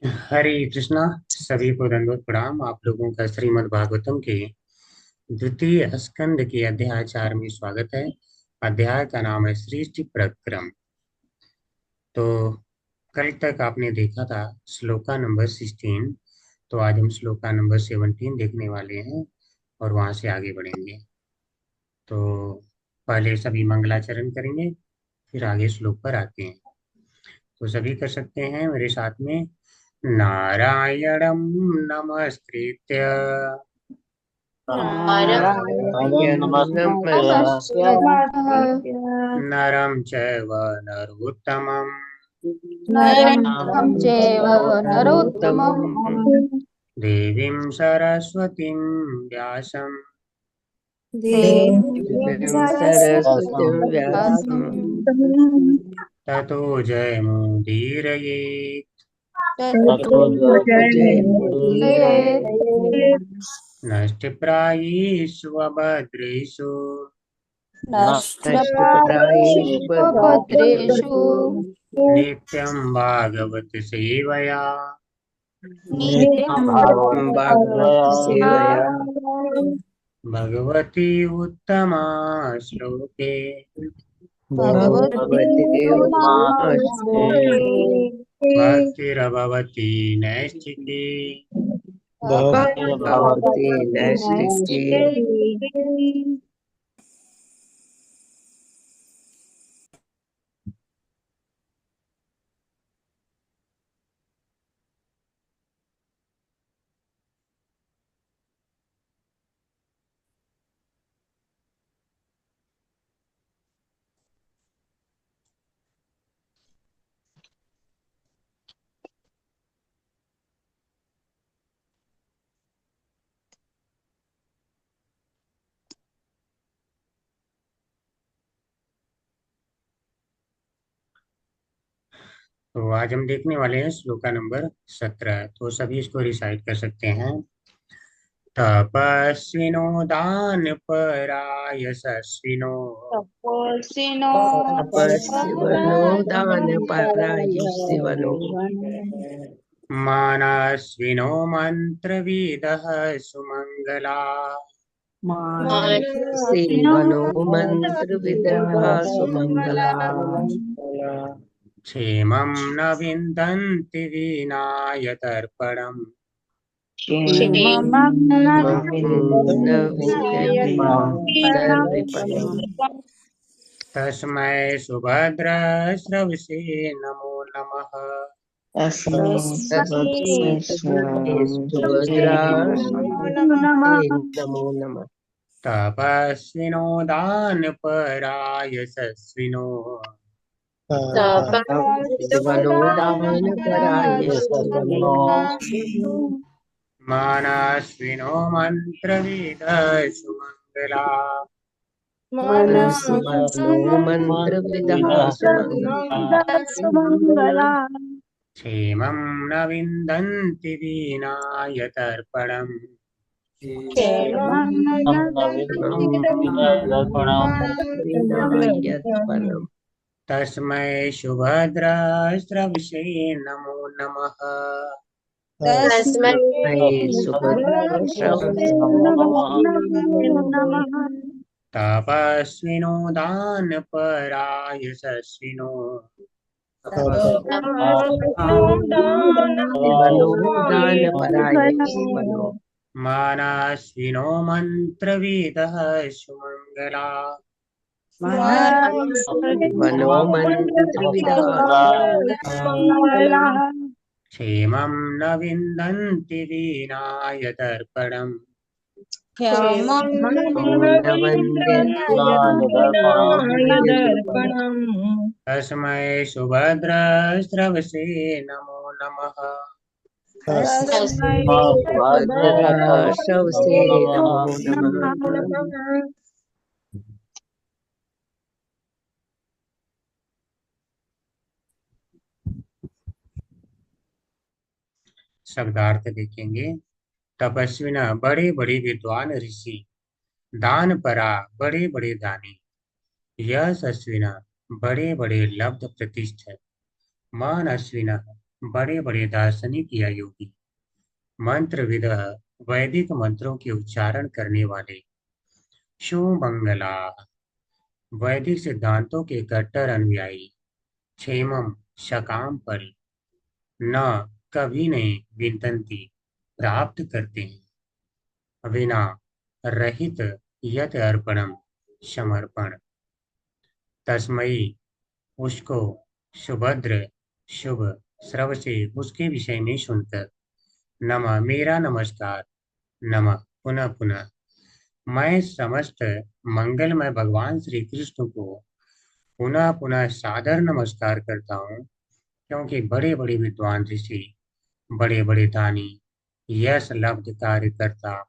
हरे कृष्णा। सभी को दंडवत प्रणाम। आप लोगों का श्रीमद् भागवतम के द्वितीय स्कंद के अध्याय 4 में स्वागत है। अध्याय का नाम है सृष्टि प्रक्रम। तो कल तक आपने देखा था श्लोका नंबर 16। तो आज हम श्लोका नंबर 17 देखने वाले हैं और वहां से आगे बढ़ेंगे। तो पहले सभी मंगलाचरण करेंगे, फिर आगे श्लोक पर आते हैं। तो सभी कर सकते हैं मेरे साथ में। नारायणं नमस्कृत्य नारायणं नमस्ते नमस्कृत्य नरं चैव नरोत्तमं नरं चैव नरोत्तमं देवीं सरस्वतीं व्यासं देवीं देवीं सरस्वतीं सरस्वतीं व्यासं व्यासं ततो जयमुदीरयेत्। ततो ततो जयमुदीरये नष्टप्रायेष्वभद्रेषु नष्टप्रायेषु नष्टप्रायेषु भद्रेषु भद्रेषु नित्यं भागवत सेवया नित्यं भागवत सेवया भगवती उत्तमा श्लोके भगवते भगवते उत्तमाश्लोके उत्तमाश्लोके भक्तिरभवती नैष्ठिकी भक्तिर्भवति भगवते नैष्ठिकी नैष्ठिके। तो आज हम देखने वाले हैं श्लोका नंबर 17। तो सभी इसको रिसाइट कर सकते हैं। तपस्विनो दान पराय यशस्विनो तपोसिनो तपस्विनो दानपरायस्विनो मानस्विनो मंत्रविदः सुमंगला मानसिनो सेवनो मन्त्रविदः सुमङ्गला क्षेमं न विन्दन्ति विनाय तर्पणम् क्षेमं न विन्दति तर्पणम् तस्मै सुभद्रश्रवसे नमो नमः। तस्मै सुभद्रा नमो नमः। तपस्विनो दानपराय यशस्विनो तपस्विनो दानपरायस्विनो मानस्विनो मन्त्रविदः सुमङ्गला मनस्विनो मन्त्रविदः सुमङ्गला क्षेमं न विन्दन्ति विनाय तर्पणम् क्षेमं विनायत्परम् तस्मै सुभद्रश्रवसे नमो नमः। तस्मै सुभद्राश्रवसे नमो नमः। तपस्विनो दानपराय यशस्विनो तपस्विनो दानपरायस्विनो मानस्विनो मन्त्रविदः सुमङ्गला मनो मन्त्रविदः सुमङ्गला क्षेमं न विन्दन्ति विनाय तर्पणम् न वन्द्यन्ते विनायदर्पणम् तस्मै सुभद्रश्रवसे नमो नमः। भद्राशवसे नमो नमः। शब्दार्थ देखेंगे। तपस्विना बड़े बड़े विद्वान ऋषि, दान परा बड़े बड़े दानी, यश अश्विना बड़े बड़े लब्ध प्रतिष्ठ, मान अश्विना बड़े बड़े दार्शनिक या योगी, मंत्रविद, वैदिक मंत्रों के उच्चारण करने वाले, शुमंगला, वैदिक सिद्धांतों के कट्टर अनुयायी, क्षेमम, सकाम परि, न कभी नहीं विंदन्ति, प्राप्त करते हैं, विना रहित यत अर्पणम, समर्पण, तस्मै, उसको, सुभद्र, शुभ, श्रव से उसके विषय में सुनकर, नमः, मेरा नमस्कार, नमः, पुनः पुनः, मैं समस्त मंगलमय भगवान श्री कृष्ण को पुनः पुनः सादर नमस्कार करता हूँ, क्योंकि बड़े बड़े विद्वान ऋषि, बड़े बड़े दानी, यश लब्ध कार्यकर्ता,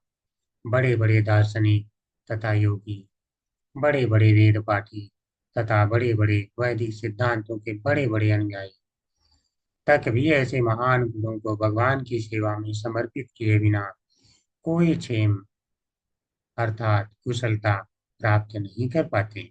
बड़े बड़े दार्शनिक तथा योगी, बड़े बड़े वेद पाठी तथा बड़े बड़े वैदिक सिद्धांतों के बड़े बड़े अनुयायी तक भी ऐसे महान गुणों को भगवान की सेवा में समर्पित किए बिना कोई क्षेम अर्थात कुशलता प्राप्त नहीं कर पाते।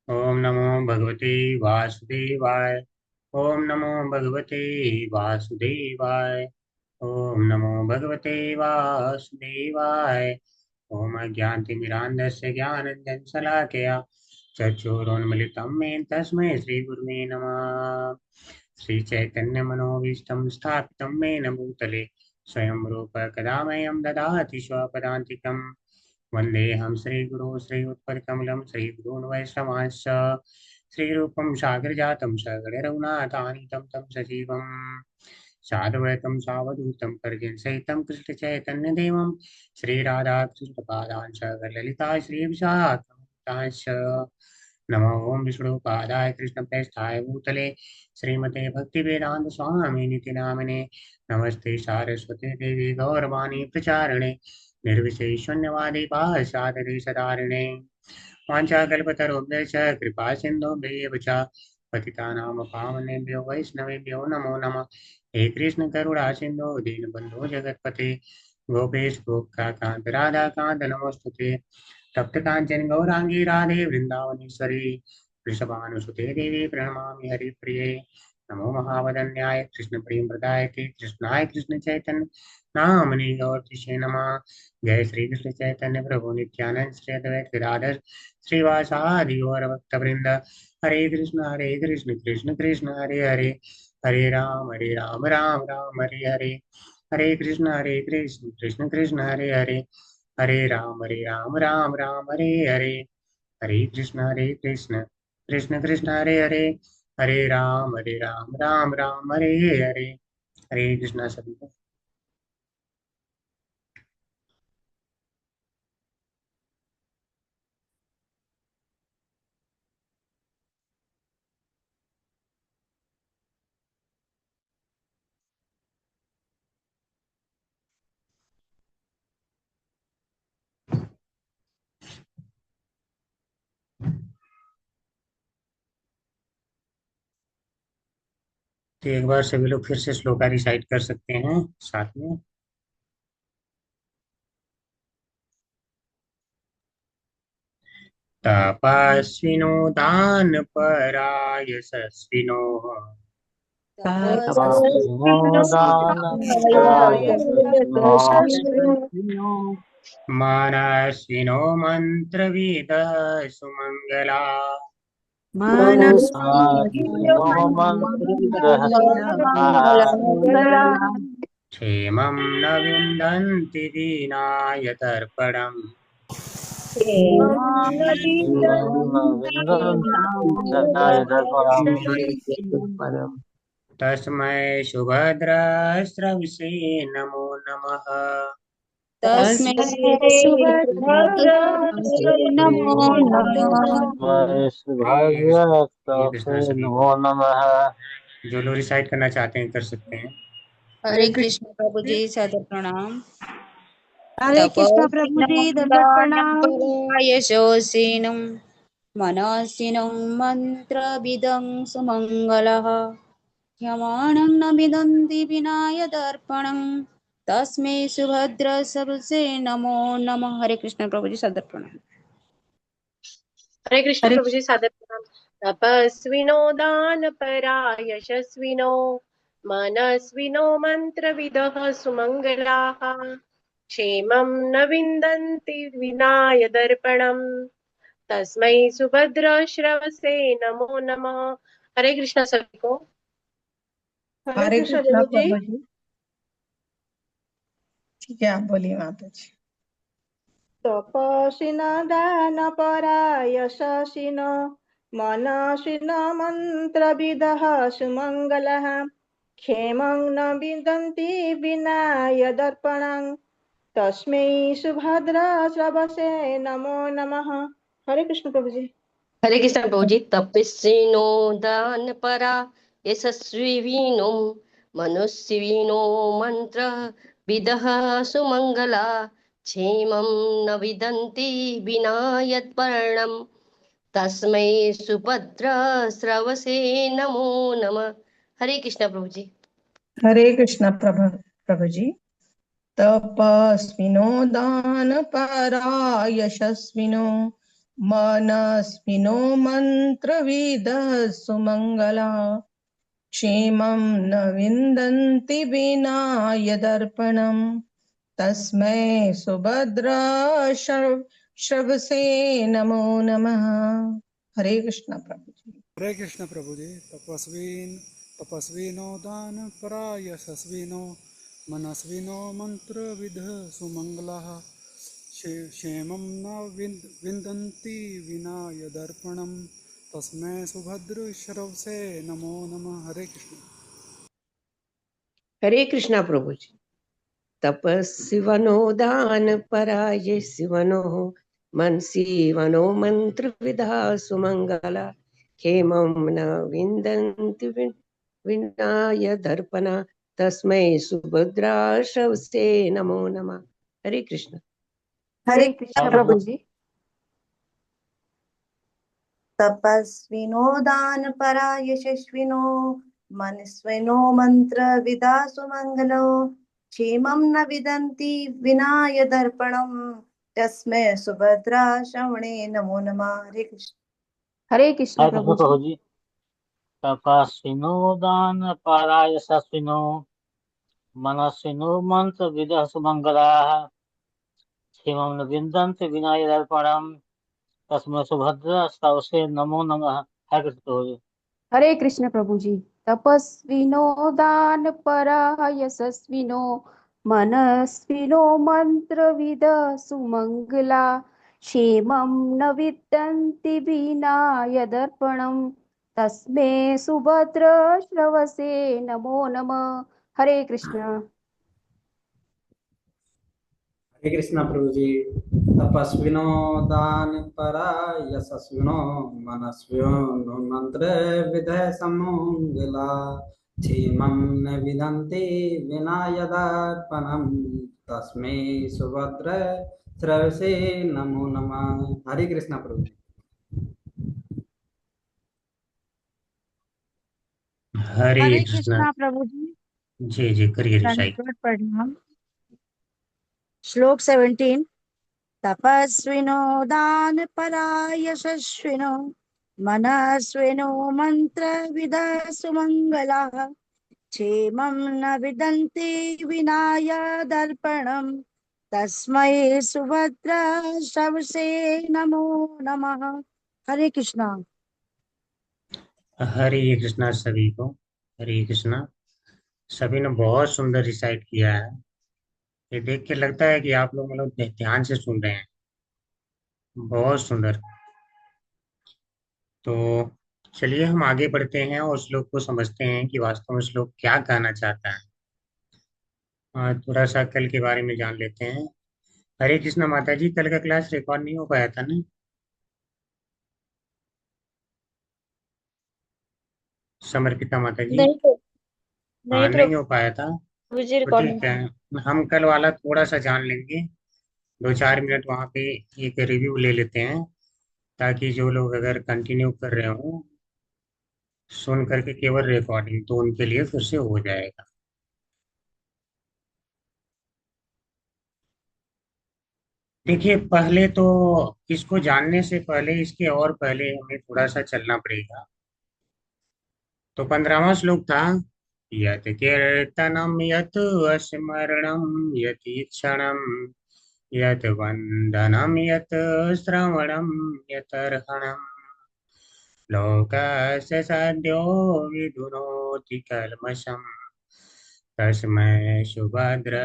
ओम नमो भगवते वासुदेवाय। ओम नमो भगवते वासुदेवाय। ओम नमो भगवते वासुदेवाय। ओम अज्ञानतिमिरान्धस्य ज्ञानञ्जनशलाकया चक्षुरुन्मिलितं येन तस्मै श्रीगुरुवे नमः। श्रीचैतन्यमनोभीष्टं स्थापितं येन भूतले स्वयं रूप कदा मह्यं ददाति स्वपदान्तिकम्। वन्देऽहं श्रीगुरो श्रीयुत्पदकमलं श्रीगुरून् वैष्णवांश्च श्रीरूपं सागरजातं सगणरघुनाथान्वितं तं सजीवम् साधुवैतं सावधूतं परिजनसहितं कृष्णचैतन्यदेवं श्रीराधाकृष्णपादान् सगललिता श्रीविशाखान्वितांश्च नमो ओं विष्णुपादाय कृष्णप्रेष्ठाय भूतले श्रीमते भक्तिवेदान्त स्वामिनिति नामिने नमस्ते सारस्वती देवी गौरवाणी प्रचारिणे निर्विशेषशून्यवादी पाशादरि सदारिणे वाञ्छाकल्पतरुभ्यश्च कृपा सिन्धुभ्येव च पतितानां पावनेभ्यो वैष्णवेभ्यो नमो नमः। हे कृष्ण करुणा सिन्धु दीनबन्धो जगत्पते गोपेश गोपिकान्त राधाकान्त नमोस्तुते। तप्त कांचन गौरांगी राधे वृंदावनेश्वरी वृषभानुसुते देवी प्रणमामि हरिप्रिये। नमो महावदन्याय कृष्ण प्रेम प्रदायते कृष्णाय कृष्ण चैतन्य नामनि गौरतिशे नमः। जय श्री कृष्ण चैतन्य प्रभु नित्यानंद श्री अद्वैत गदाधर श्रीवासादि गौर भक्तवृंद। हरे कृष्ण कृष्ण कृष्ण हरे हरे, हरे राम राम राम हरे हरे। हरे कृष्ण कृष्ण कृष्ण हरे हरे, हरे राम राम राम हरे हरे। हरे कृष्ण कृष्ण कृष्ण हरे हरे, हरे राम राम राम हरे हरे। हरे कृष्णा सभी को। तो एक बार सभी लोग फिर से श्लोका रिसाइट कर सकते हैं साथ में। तपस्विनो दान पराय सस्विनो मनस्विनो मंत्रविद सुमंगला क्षेमं न विन्दन्ति दीनाय तर्पणम् तस्मै सुभद्रस्रविसे नमो नमः। तस्मै नमो नमः। नमो नमः। जो लोग रिसाइट करना चाहते हैं कर सकते हैं। हरे कृष्ण प्रभु जी सादर प्रणाम। हरे कृष्ण प्रभु जी दंडवत प्रणाम। यशोसिनं मनसिनं मंत्रविदं सुमंगलः ह्यमाणं न विदन्ति विनाय दर्पणं तस्मै सुभद्र सबसे नमो नमः। हरे कृष्ण प्रभु जी सादर प्रणाम। हरे कृष्ण हरे प्रभु जी सादर प्रणाम। तपस्विनो दान परा यशस्विनो मनस्विनो मंत्रविदः सुमंगलाः क्षेमं न विन्दन्ति विनाय दर्पणम् तस्मै सुभद्र श्रवसे नमो नमः। हरे कृष्ण सभी को। हरे हरे कृष्ण कृष्णा प्रभु जी। प्रभु जी। ठीक है, आप बोलिए माता जी। तपस्विन दानपरा यशस्विन मनस्विन मन्त्रविदः सुमङ्गलः क्षेमं न विदन्ति विनाय दर्पणं तस्मै सुभद्रा श्रवसे नमो नमः। हरे कृष्ण प्रभु जी। हरे कृष्ण प्रभु जी। तपस्विनो दान परा यशस्विनो मनुष्यविनो मंत्र विदः सुमंगला क्षेमं न विदन्ति विना यत्पर्णम् तस्मै सुभद्र श्रवसे नमो नमः। हरे कृष्ण प्रभु जी। हरे कृष्णा प्रभु जी। तपस्विनो दान परा यशस्विनो मनस्विनो मंत्रविदः सुमंगला क्षेमं न विन्दन्ति विना यदर्पणम् तस्मै सुभद्रा श्रवसे नमो नमः। हरे कृष्णा प्रभु जी। हरे कृष्ण प्रभु जी। तपस्विनो दान परा यशस्विनो मनस्विनो मंत्र विद सुमंगला क्षेमं न विन्दन्ति विना यदर्पणम् तस्मै सुभद्र श्रवसे नमो नमः। हरे कृष्ण। हरे कृष्णा प्रभु जी। तपस्विनो दान पराय शिवनो मनसीवनो मंत्र विधा सुमंगला क्षेमं न विन्दन्ति विनाय दर्पणा तस्मै सुभद्रा श्रवसे नमो नमः। हरे कृष्ण। हरे कृष्ण प्रभु जी। तपस्विनो दान परा यशस्विनो मनस्विनो मंत्र विदा सुमंगलो क्षेमं न विदन्ति विनाय दर्पणम् तस्मै सुभद्रा श्रवणे नमो नमः। हरे कृष्ण। हरे कृष्ण प्रभु जी। जी। तपस्विनो दान पराय यशस्विनो मनस्विनो मंत्र विदः सुमंगलाः क्षेमं न विन्दन्ति विनाय दर्पणम् तस्मै सुभद्रा श्रवसे नमो नमः। हरे कृष्ण प्रभु जी। हरे कृष्ण प्रभु जी। तपस्विनो दान परा यशस्विनो मनस्विनो मंत्रविद सुमंगला क्षेमं न विदन्ति विनाय दर्पणम् तस्मै सुभद्र श्रवसे नमो नमः। हरे कृष्ण। हरे कृष्णा प्रभु जी। तपस्विनो दान परा यशस्विनो मनस्विनो मंत्र विधय समोंगला क्षेमं न विदन्ति विना यदार्पणम् तस्मै सुभद्र श्रवसे नमो नमः। हरे कृष्णा प्रभु जी। हरे हरे कृष्णा। कृष्णा प्रभु जी। जी जी करिए रिसाई। दंडवत प्रणाम। श्लोक 17। तपस्विनो दान परा यशस्विनो मनस्विनो मंत्र विदः सुमंगलाः क्षेमं न विदन्ति विनाय दर्पणम् तस्मै सुभद्रा श्रवसे नमो नमः। हरे कृष्णा। हरे कृष्णा सभी को। हरे कृष्णा। सभी ने बहुत सुंदर रिसाइट किया है। ये देख के लगता है कि आप लोग मतलब ध्यान से सुन रहे हैं। बहुत सुंदर। तो चलिए हम आगे बढ़ते हैं और श्लोक को समझते हैं कि वास्तव में श्लोक क्या कहना चाहता है। थोड़ा सा कल के बारे में जान लेते हैं। हरे कृष्णा माता जी, कल का क्लास रिकॉर्ड नहीं हो पाया था ना? समर्पिता माता जी। नहीं तो हाँ, नहीं नहीं हो पाया था। प्रभु जी तो रिकॉर्ड ठीक है, हम कल वाला थोड़ा सा जान लेंगे। 2-4 मिनट वहाँ पे एक रिव्यू ले लेते हैं, ताकि जो लोग अगर कंटिन्यू कर रहे हो सुन करके केवल रिकॉर्डिंग, तो उनके लिए फिर से हो जाएगा। देखिए, पहले तो इसको जानने से पहले, इसके और पहले हमें थोड़ा सा चलना पड़ेगा। तो 15वां श्लोक था, यत् कीर्तनम यत् स्मरणम यत् क्षणम यत् वंदनम यत् श्रवणम यत् अर्हणम लोकस्य सद्यो विदुनोति कल्मषम् तस्मै सुभद्र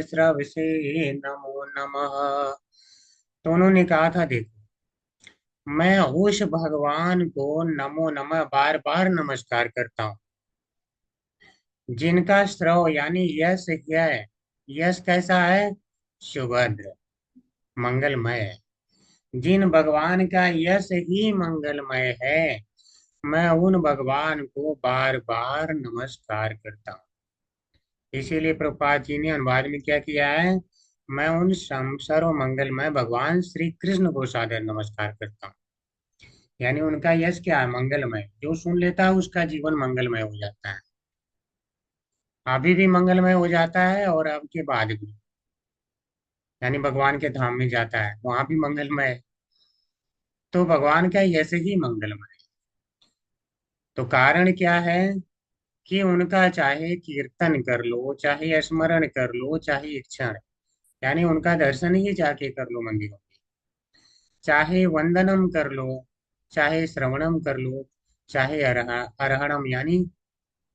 श्रवसे नमो नमः। तो उन्होंने कहा था, देखो, मैं उस भगवान को नमो नमः बार बार नमस्कार करता हूँ जिनका श्रव यानी यश है। यश कैसा है? सुभद्र, मंगलमय है। जिन भगवान का यश ही मंगलमय है, मैं उन भगवान को बार बार नमस्कार करता हूँ। इसीलिए प्रभुपाद जी ने अनुवाद में क्या किया है, मैं उन सर्व मंगलमय भगवान श्री कृष्ण को सादर नमस्कार करता हूँ। यानी उनका यश क्या है? मंगलमय। जो सुन लेता है उसका जीवन मंगलमय हो जाता है, अभी भी मंगलमय हो जाता है और अब के बाद भी। यानी भगवान के धाम में जाता है, वहां भी मंगलमय है। तो भगवान का यश ही मंगलमय है। तो कारण क्या है कि उनका चाहे कीर्तन कर लो, चाहे स्मरण कर लो, चाहे इक्षण, यानी उनका दर्शन ही जाके कर लो मंदिरों में, चाहे वंदनम कर लो, चाहे श्रवणम कर लो, चाहे अरहणम यानी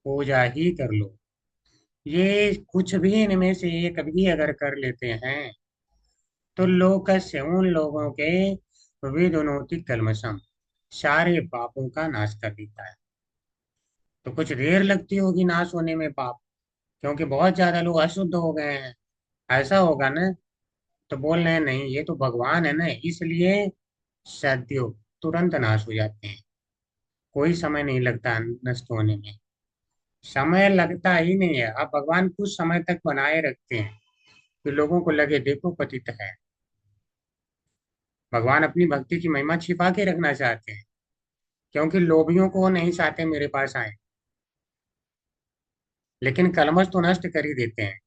पूजा ही कर लो, ये कुछ भी इनमें से एक भी अगर कर लेते हैं तो लोकस्य उन लोगों के विदुनोति कल्मषम सारे पापों का नाश कर देता है। तो कुछ देर लगती होगी नाश होने में पाप, क्योंकि बहुत ज्यादा लोग अशुद्ध हो गए हैं, ऐसा होगा ना। तो बोल रहे हैं नहीं, ये तो भगवान है ना, इसलिए सद्यो तुरंत नाश हो जाते हैं, कोई समय नहीं लगता नष्ट होने में। समय लगता ही नहीं है। अब भगवान कुछ समय तक बनाए रखते हैं कि लोगों को लगे देखो पतित है। भगवान अपनी भक्ति की महिमा छिपा के रखना चाहते हैं, क्योंकि लोभियों को वो नहीं चाहते मेरे पास आए, लेकिन कलमश तो नष्ट कर ही देते हैं,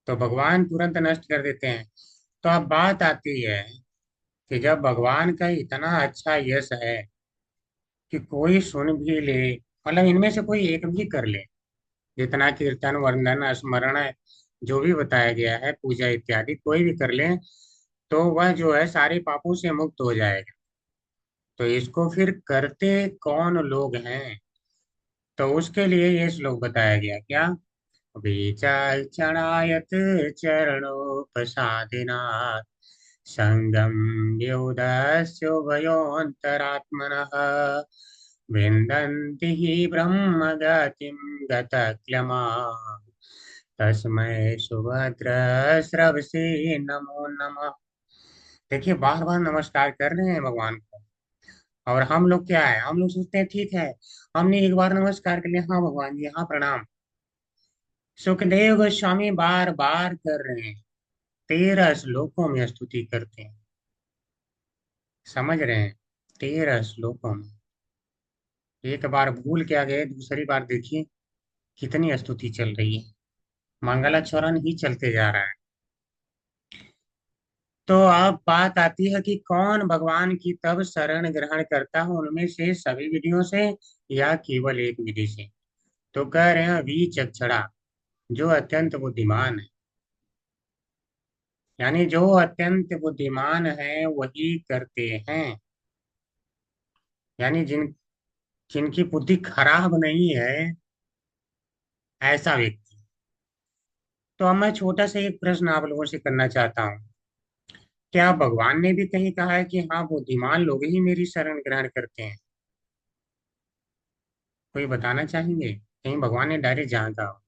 तो भगवान तुरंत नष्ट कर देते हैं। तो अब बात आती है कि जब भगवान का इतना अच्छा यश है कि कोई सुन भी ले, मतलब इनमें से कोई एक भी कर ले, जितना कीर्तन वर्णन स्मरण है, जो भी बताया गया है, पूजा इत्यादि कोई भी कर ले, तो वह जो है सारे पापों से मुक्त हो जाएगा। तो इसको फिर करते कौन लोग हैं? तो उसके लिए ये श्लोक बताया गया, क्या? विचक्षणायत चरणोपसादिना संगम व्योदस्योभयोऽन्तरात्मनः विन्दन्ति हि ब्रह्मगतिं गतक्लमा तस्मै सुभद्र श्रवसे नमो नमः। देखिए, बार बार नमस्कार कर रहे हैं भगवान को। और हम लोग क्या है, हम लोग सोचते हैं ठीक है, हमने एक बार नमस्कार कर लिया, हाँ भगवान जी, हाँ प्रणाम। सुखदेव गोस्वामी बार बार कर रहे हैं, 13 श्लोकों में स्तुति करते हैं, समझ रहे हैं? 13 श्लोकों में। एक बार भूल के आ गए, दूसरी बार देखिए कितनी स्तुति चल रही है, मंगलाचरण ही चलते जा रहा है। तो अब बात आती है कि कौन भगवान की तब शरण ग्रहण करता है, उनमें से सभी विधियों से या केवल एक विधि से? तो कह रहे हैं विचक्षणा, जो अत्यंत बुद्धिमान है। यानी जो अत्यंत बुद्धिमान है वही करते हैं, यानी जिनकी बुद्धि खराब नहीं है, ऐसा व्यक्ति। तो अब मैं छोटा सा एक प्रश्न आप लोगों से करना चाहता हूँ, क्या भगवान ने भी कहीं कहा है कि हाँ बुद्धिमान लोग ही मेरी शरण ग्रहण करते हैं? कोई बताना चाहेंगे? कहीं भगवान ने डायरेक्ट जहाँ कहा हो,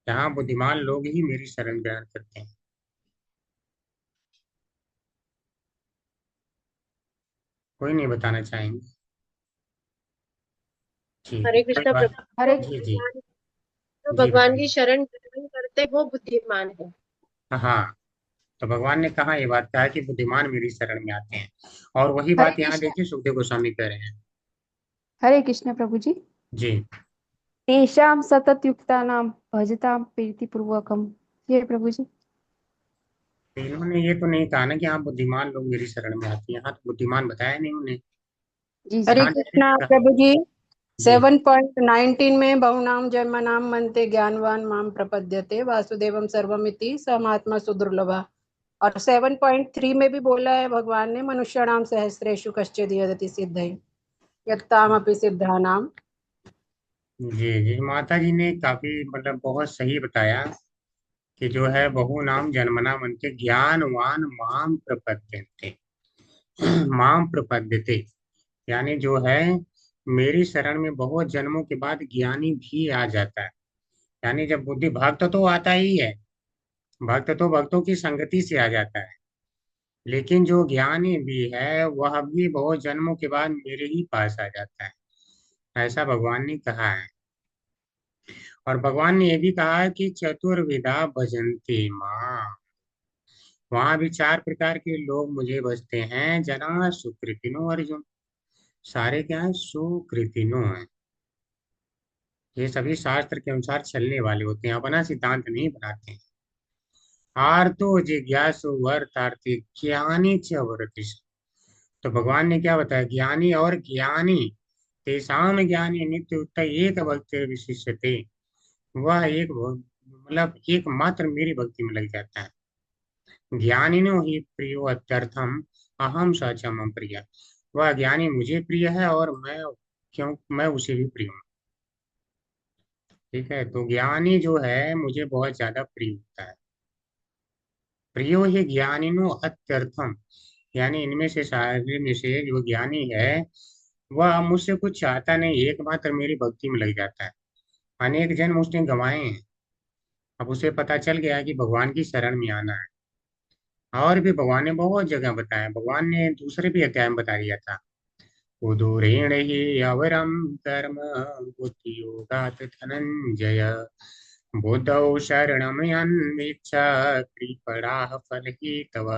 जहाँ बुद्धिमान लोग ही मेरी शरण ग्रहण करते हैं? कोई नहीं बताना चाहेंगे? ठीक है, हरे कोई कृष्णा बात। प्रभु। हरे जी जी जो जी भगवान की बताइए। शरण ग्रहण करते वो बुद्धिमान है। हाँ, तो भगवान ने कहा, ये बात कहा कि बुद्धिमान मेरी शरण में आते हैं। और वही हरे बात यहाँ कृष्ण देखिए सुखदेव गोस्वामी कह रहे हैं। हरे कृष्ण प्रभु जी। जी। तेषां सततयुक्तानां भजतां प्रीतिपूर्वकम। ये प्रभु जी। तो इन्होंने ये तो नहीं कहा ना कि हाँ बुद्धिमान लोग मेरी शरण में आते हैं, हाँ तो बुद्धिमान बताया नहीं उन्हें। जी जी। हरे यहाँ कृष्णा डायरेक्ट कहा। प्रभु जी। जी 7.19 में बहुनाम जन्मनां मन्ते ज्ञानवान माम प्रपद्यते वासुदेवम सर्वमिति समात्मा सुदुर्लभा। और 7.3 में भी बोला है भगवान ने, मनुष्याणाम सहस्रेषु कश्चिद् यदति सिद्धये यत्तामपि सिद्धानाम। जी जी, माता जी ने काफी मतलब बहुत सही बताया कि जो है बहु नाम जन्मना मनते ज्ञानवान माम प्रपद्यन्ते। माम प्रपद्यते यानी जो है मेरी शरण में बहुत जन्मों के बाद ज्ञानी भी आ जाता है। यानी जब बुद्धि भक्त तो आता ही है, भक्त तो भक्तों की संगति से आ जाता है, लेकिन जो ज्ञानी भी है वह भी बहुत जन्मों के बाद मेरे ही पास आ जाता है, ऐसा भगवान ने कहा है। और भगवान ने ये भी कहा है कि चतुर्विधा भजन्ते मां, वहां भी चार प्रकार के लोग मुझे भजते हैं। जना सुकृतिनो अर्जुन, सारे क्या है सुकृतिनो है, ये सभी शास्त्र के अनुसार चलने वाले होते हैं, अपना सिद्धांत नहीं बनाते हैं। आर्तो जिज्ञासु अर्थार्थी ज्ञानी च वर्तिष्ठ। तो भगवान ने क्या बताया, ज्ञानी और ज्ञानी तेषाम ज्ञानी नित्य उत्तर एक भक्ति विशिष्यते, वह मतलब एकमात्र मेरी भक्ति में लग जाता है। ज्ञानिनो ही प्रियो अत्यर्थम अहम स च मम प्रिय, वह ज्ञानी मुझे प्रिय है और मैं उसे भी प्रिय हूँ। ठीक है, तो ज्ञानी जो है मुझे बहुत ज्यादा प्रिय होता है। प्रियो ही ज्ञानिनो अत्यर्थम, यानी इनमें से सारे में से जो ज्ञानी है वह मुझसे कुछ चाहता नहीं, एकमात्र मेरी भक्ति में लग जाता है। अनेक जन्म उसने गंवाए हैं, अब उसे पता चल गया है कि भगवान की शरण में आना है। और भी भगवान ने बहुत जगह बताया, भगवान ने दूसरे भी अध्याय में बता दिया था, उदूरेण ही अवरम कर्म बुद्धि योगात धनंजय बुद्धौ शरणमयन्वीक्षा कृपणाः फलहेतव।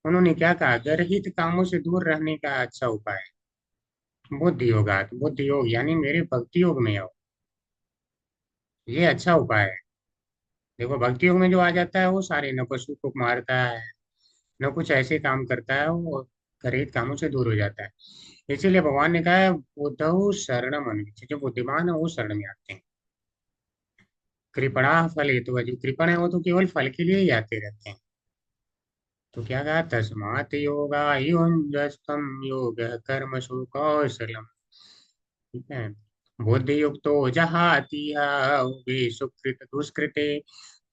उन्होंने क्या कहा, गर्हित कामों से दूर रहने का अच्छा उपाय बुद्धि योगात, बुद्धि योग यानी मेरे भक्ति योग में आओ, ये अच्छा उपाय है। देखो भक्ति योग में जो आ जाता है वो सारे न पशु को मारता है न कुछ ऐसे काम करता है, वो गरित कामों से दूर हो जाता है। इसीलिए भगवान ने कहा है बुद्धौ शरणम अन्विच्छ, जो बुद्धिमान है वो शरण में आते हैं। कृपणा फल हेतु, जो कृपण है वो तो केवल फल के लिए ही आते रहते हैं। तो क्या कहा, तस्मात् योगा युञ्जस्त्वं योग कर्मसु कौशलम। ठीक है, बुद्धि युक्तो जहाति वे सुकृत दुष्कृते।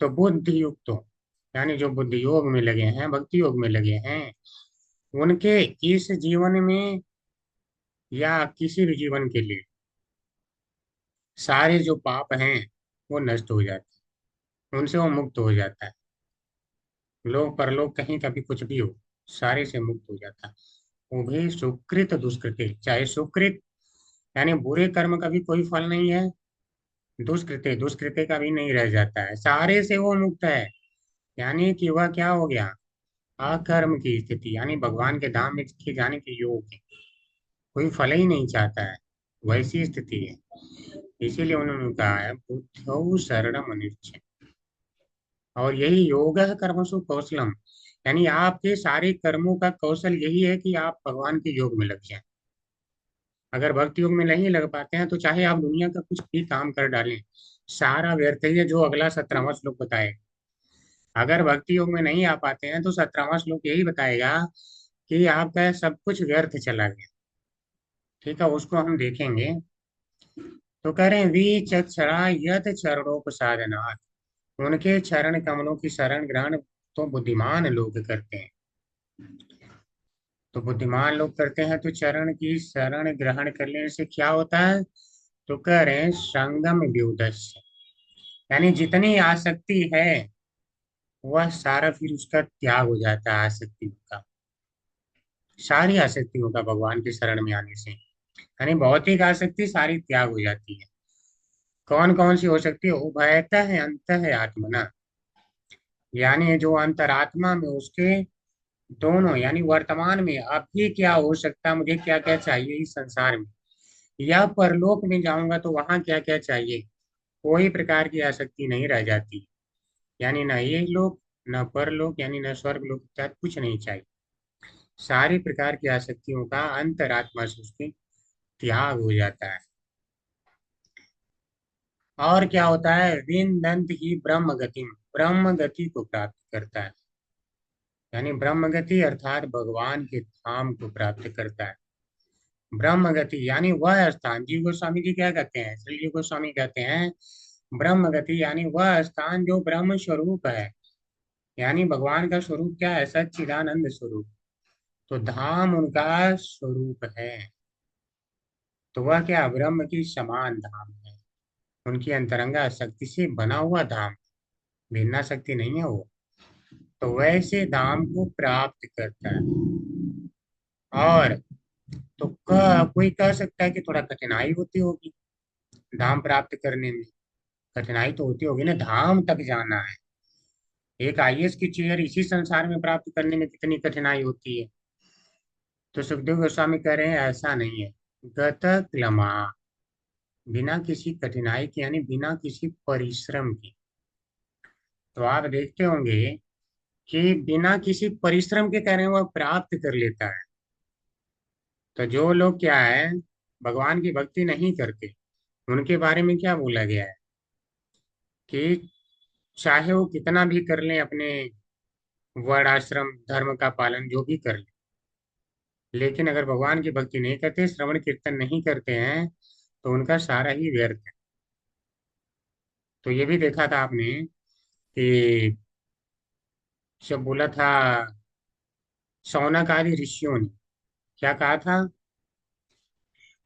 तो बुद्धि युक्तो यानी जो बुद्धि योग में लगे हैं, भक्ति योग में लगे हैं, उनके इस जीवन में या किसी भी जीवन के लिए सारे जो पाप हैं वो नष्ट हो जाते हैं, उनसे वो मुक्त हो जाता है। लोग परलोक कहीं कभी कुछ भी हो, सारे से मुक्त हो जाता है। वो भी सुकृत दुष्कृत, चाहे सुकृत यानी बुरे कर्म का भी कोई फल नहीं है, दुष्कृत्य दुष्कृत्य का भी नहीं रह जाता है, सारे से वो मुक्त है। यानी कि वह क्या हो गया, अकर्म की स्थिति, यानी भगवान के धाम में जाने के योग है, कोई फल ही नहीं चाहता है, वैसी स्थिति है। इसीलिए उन्होंने कहा है बुद्धौ शरणम अनिच्छ। और यही योग है कर्मसु कौशलम, यानी आपके सारे कर्मों का कौशल यही है कि आप भगवान के योग में लग जाएं। अगर भक्ति योग में नहीं लग पाते हैं तो चाहे आप दुनिया का कुछ भी काम कर डालें, सारा व्यर्थ ही है, जो अगला 17वां श्लोक बताए। अगर भक्ति योग में नहीं आ पाते हैं तो 17वां श्लोक यही बताएगा कि आपका सब कुछ व्यर्थ चला गया। ठीक है, उसको हम देखेंगे। तो कह रहे हैं विचक्षणा यत चरणोपसादनात्, उनके चरण कमलों की शरण ग्रहण तो बुद्धिमान लोग करते हैं। तो बुद्धिमान लोग करते हैं तो चरण की शरण ग्रहण कर लेने से क्या होता है, तो कह रहे हैं संगम व्युदस्य, यानी जितनी आसक्ति है वह सारा फिर उसका त्याग हो जाता है, आसक्ति का, सारी आसक्तियों का भगवान की शरण में आने से, यानी भौतिक आसक्ति सारी त्याग हो जाती है। कौन कौन सी हो सकती है, उभयता है अंत है आत्मना, यानी जो अंतरात्मा में उसके दोनों, यानी वर्तमान में अभी क्या हो सकता है, मुझे क्या क्या चाहिए इस संसार में, या परलोक में जाऊंगा तो वहां क्या क्या चाहिए, कोई प्रकार की आसक्ति नहीं रह जाती। यानी न ये लोक, न परलोक, यानी न स्वर्ग लोक इत्यादि कुछ नहीं चाहिए। सारी प्रकार की आसक्तियों का अंतरात्मा से उसके त्याग हो जाता है। और क्या होता है, विंदंत ही ब्रह्म गति, ब्रह्म गति को प्राप्त करता है। यानी ब्रह्म गति अर्थात भगवान के धाम को प्राप्त करता है। ब्रह्म गति यानी वह स्थान, जीव गोस्वामी जी क्या कहते हैं, श्री जीव गोस्वामी कहते हैं ब्रह्म गति यानी वह स्थान जो ब्रह्म स्वरूप है। यानी भगवान का स्वरूप क्या है, सच्चिदानंद स्वरूप। तो धाम उनका स्वरूप है, तो वह क्या ब्रह्म की समान धाम है, उनकी अंतरंगा शक्ति से बना हुआ धाम, भिन्ना शक्ति नहीं है वो। तो वैसे धाम को प्राप्त करता है। और तो कोई कह सकता है कि थोड़ा कठिनाई होती होगी धाम प्राप्त करने में। कठिनाई तो होती होगी ना, धाम तक जाना है। एक आईएएस की चेयर इसी संसार में प्राप्त करने में कितनी कठिनाई होती है। तो सुखदेव गोस्वामी कह रहे हैं ऐसा नहीं है, गत क्लमा, बिना किसी कठिनाई के, यानी बिना किसी परिश्रम के। तो आप देखते होंगे कि बिना किसी परिश्रम के कह रहे हैं वह प्राप्त कर लेता है। तो जो लोग क्या है भगवान की भक्ति नहीं करते, उनके बारे में क्या बोला गया है कि चाहे वो कितना भी कर लें, अपने वर्ण आश्रम धर्म का पालन जो भी कर लें, लेकिन अगर भगवान की भक्ति नहीं करते, श्रवण कीर्तन नहीं करते हैं, तो उनका सारा ही व्यर्थ है। तो ये भी देखा था आपने कि जब बोला था शौनक आदि ऋषियों ने क्या कहा था,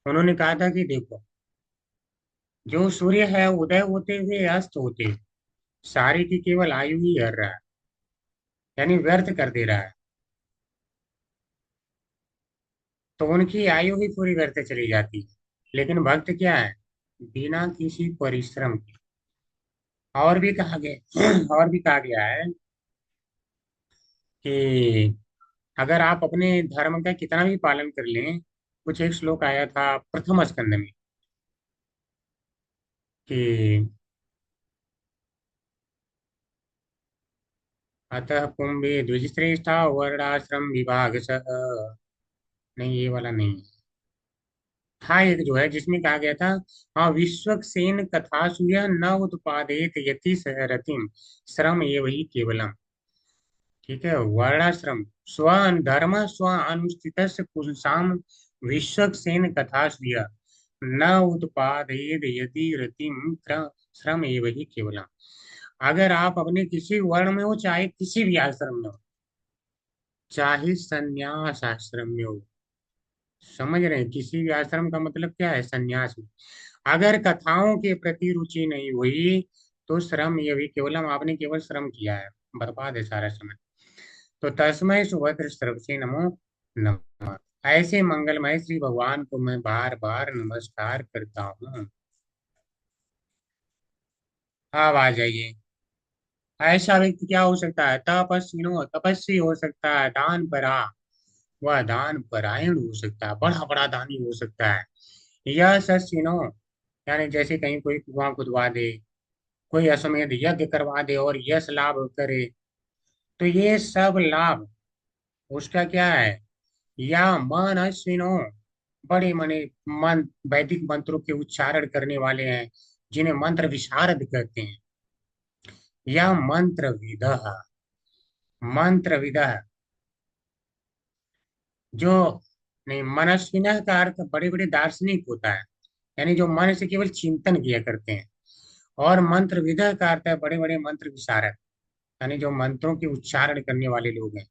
उन्होंने कहा था कि देखो जो सूर्य है उदय होते हुए अस्त होते हुए सारी की केवल आयु ही हर रहा है, यानी व्यर्थ कर दे रहा है। तो उनकी आयु ही पूरी व्यर्थ चली जाती है। लेकिन भक्त क्या है, बिना किसी परिश्रम के। और भी कहा गया और भी कहा गया है कि अगर आप अपने धर्म का कितना भी पालन कर लें, कुछ एक श्लोक आया था प्रथम स्कंद में कि अतः कुंभे द्विजश्रेष्ठा वर्णाश्रम विभाग सह, नहीं ये वाला नहीं है। था एक जो है जिसमें कहा गया था, हाँ विश्वक्सेन कथासूय न उत्पादेत यति सहरतिम श्रम ये वही केवलम। ठीक है, वर्णाश्रम स्व धर्म स्व अनुष्ठित पुंसाम विश्वक्सेन कथासूय न उत्पादेत यति रतिम श्रम ये वही केवलम। अगर आप अपने किसी वर्ण में हो, चाहे किसी भी आश्रम में हो, चाहे संन्यास आश्रम में हो, समझ रहे हैं, किसी भी आश्रम का मतलब क्या है, संन्यास में, अगर कथाओं के प्रति रुचि नहीं हुई तो श्रम ये भी केवलम, आपने केवल श्रम किया है, बर्बाद है सारा समय। तो तस्मै सुभद्र सर्वसे नमो नमः। ऐसे मंगलमय श्री भगवान को मैं बार बार नमस्कार करता हूँ। अब आ जाइए, ऐसा व्यक्ति क्या हो सकता है, तपस्विनो तपस्वी हो सकता है, दान परा वह दान परायण हो सकता है, बड़ा बड़ा दानी हो सकता है। यह सस्विनो यानी जैसे कहीं कोई कुआं खुदवा दे, कोई अश्वमेध यज्ञ करवा दे और यश लाभ करे, तो ये सब लाभ उसका क्या है। या मन अश्विनो, बड़े मने मन वैदिक मंत्रों के उच्चारण करने वाले हैं, जिन्हें मंत्र विशारद कहते हैं। या मंत्र विदः, मंत्र विदः जो नहीं, मनस्विनः का अर्थ बड़े बड़े दार्शनिक होता है, यानी जो मन से केवल चिंतन किया करते हैं। और मंत्र विदः का अर्थ है बड़े बड़े मंत्र विशारद, यानी जो मंत्रों के उच्चारण करने वाले लोग हैं।